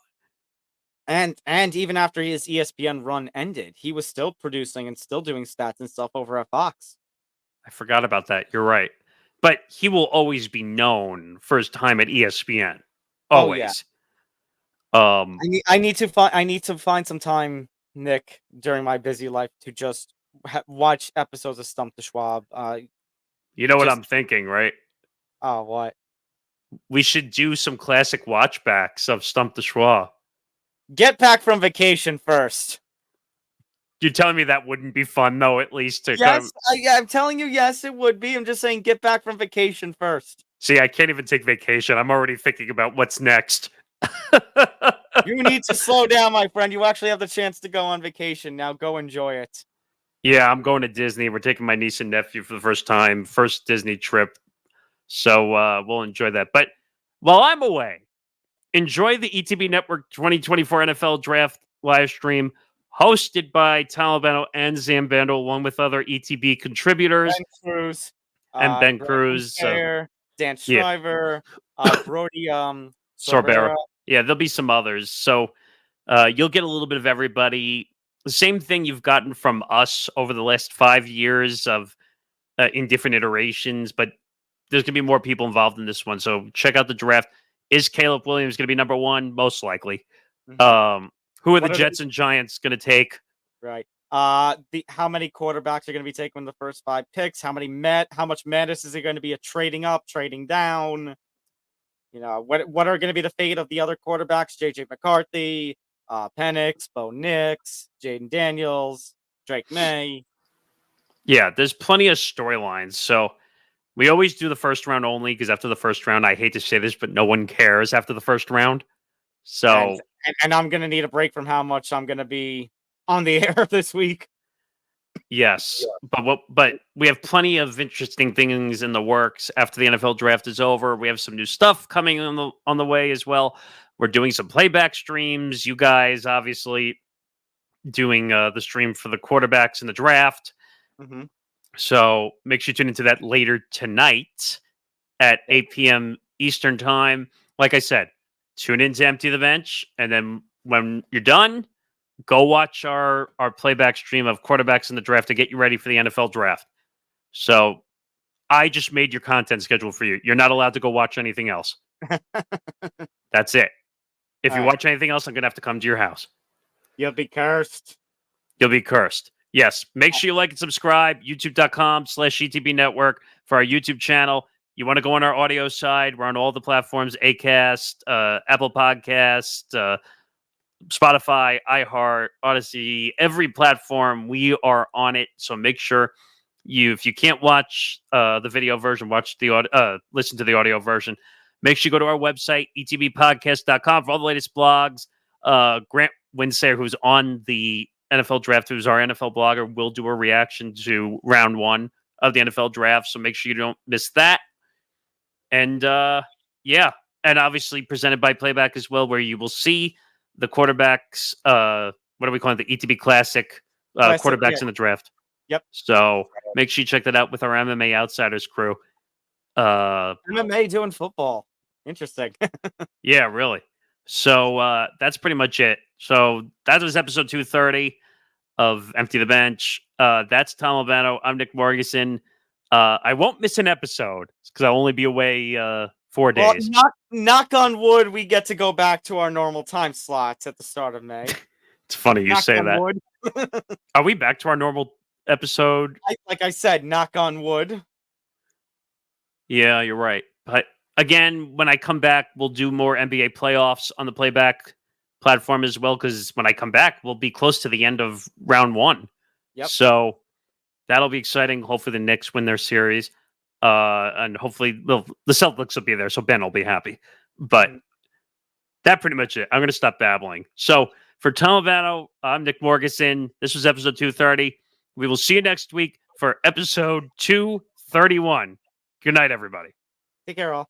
And even after his ESPN run ended, he was still producing and still doing stats and stuff over at Fox. I forgot about that. You're right. But he will always be known for his time at ESPN. Oh yeah. Always. I need to find some time, Nick, during my busy life to just watch episodes of Stump the Schwab. You know what just- I'm thinking, right? Oh, what? We should do some classic watchbacks of Stump the Schwa. Get back from vacation first. You're telling me that wouldn't be fun, though, at least to Yes, I'm telling you, yes, it would be. I'm just saying, get back from vacation first. See, I can't even take vacation. I'm already thinking about what's next. You need to slow down, my friend. You actually have the chance to go on vacation. Now go enjoy it. Yeah, I'm going to Disney. We're taking my niece and nephew for the first time. First Disney trip. So we'll enjoy that. But while I'm away, enjoy the ETB Network 2024 NFL Draft live stream hosted by Tom Albano and Zambando, along with other ETB contributors. Ben Cruz. And Ben Brandon Cruz. Fair, Dan yeah. Shriver, Brody Sorbera. Yeah, there'll be some others. So you'll get a little bit of everybody. The same thing you've gotten from us over the last 5 years of in different iterations, but there's going to be more people involved in this one. So check out the draft. Is Caleb Williams going to be number 1? Most likely. Mm-hmm. Who are the Jets and Giants going to take? Right. How many quarterbacks are going to be taken in the first 5 picks? How much madness is it going to be a trading up, trading down? What are going to be the fate of the other quarterbacks? JJ McCarthy, Penix, Bo Nix, Jaden Daniels, Drake May. Yeah, there's plenty of storylines. So we always do the first round only because after the first round, I hate to say this, but no one cares after the first round. So and I'm going to need a break from how much I'm going to be on the air this week. Yes, but we have plenty of interesting things in the works after the NFL draft is over. We have some new stuff coming on the way as well. We're doing some playback streams. You guys obviously doing the stream for the quarterbacks in the draft. Mm-hmm. So make sure you tune into that later tonight at 8 p.m. Eastern time. Like I said, tune in to Empty the Bench, and then when you're done, go watch our playback stream of quarterbacks in the draft to get you ready for the NFL draft. So I just made your content schedule for you. You're not allowed to go watch anything else. That's it. If you watch anything else, I'm going to have to come to your house. You'll be cursed. You'll be cursed. Yes. Make sure you like and subscribe. YouTube.com/ETB Network for our YouTube channel. You want to go on our audio side. We're on all the platforms, Acast, Apple Podcast, Spotify, iHeart, Odyssey, every platform. We are on it. So make sure if you can't watch the video version, listen to the audio version. Make sure you go to our website, etbpodcast.com, for all the latest blogs. Grant Winsayer, who's on the NFL draft, who's our NFL blogger, will do a reaction to round 1 of the NFL draft. So make sure you don't miss that. And and obviously presented by Playback as well, where you will see the quarterbacks. What are we calling it? The ETB Classic quarterbacks in the draft. Yep. So make sure you check that out with our MMA Outsiders crew. MMA doing football. Interesting. Yeah, really. So that's pretty much it. So that was episode 230. of Empty the Bench. That's Tom Albano. I'm Nick Morgasen. I won't miss an episode because I'll only be away 4 Well, days. knock on wood, we get to go back to our normal time slots at the start of May. It's funny you Knock say on that. wood. Are we back to our normal episode? Like I said, knock on wood. Yeah, you're right. But again, when I come back, we'll do more NBA playoffs on the Playback platform as well. Because when I come back, we'll be close to the end of round 1. Yep. So that'll be exciting. Hopefully, the Knicks win their series, and hopefully the Celtics will be there. So Ben will be happy. But that's pretty much it. I'm going to stop babbling. So for Tom Albano, I'm Nick Morgasen. This was episode 230. We will see you next week for episode 231. Good night, everybody. Take care, all.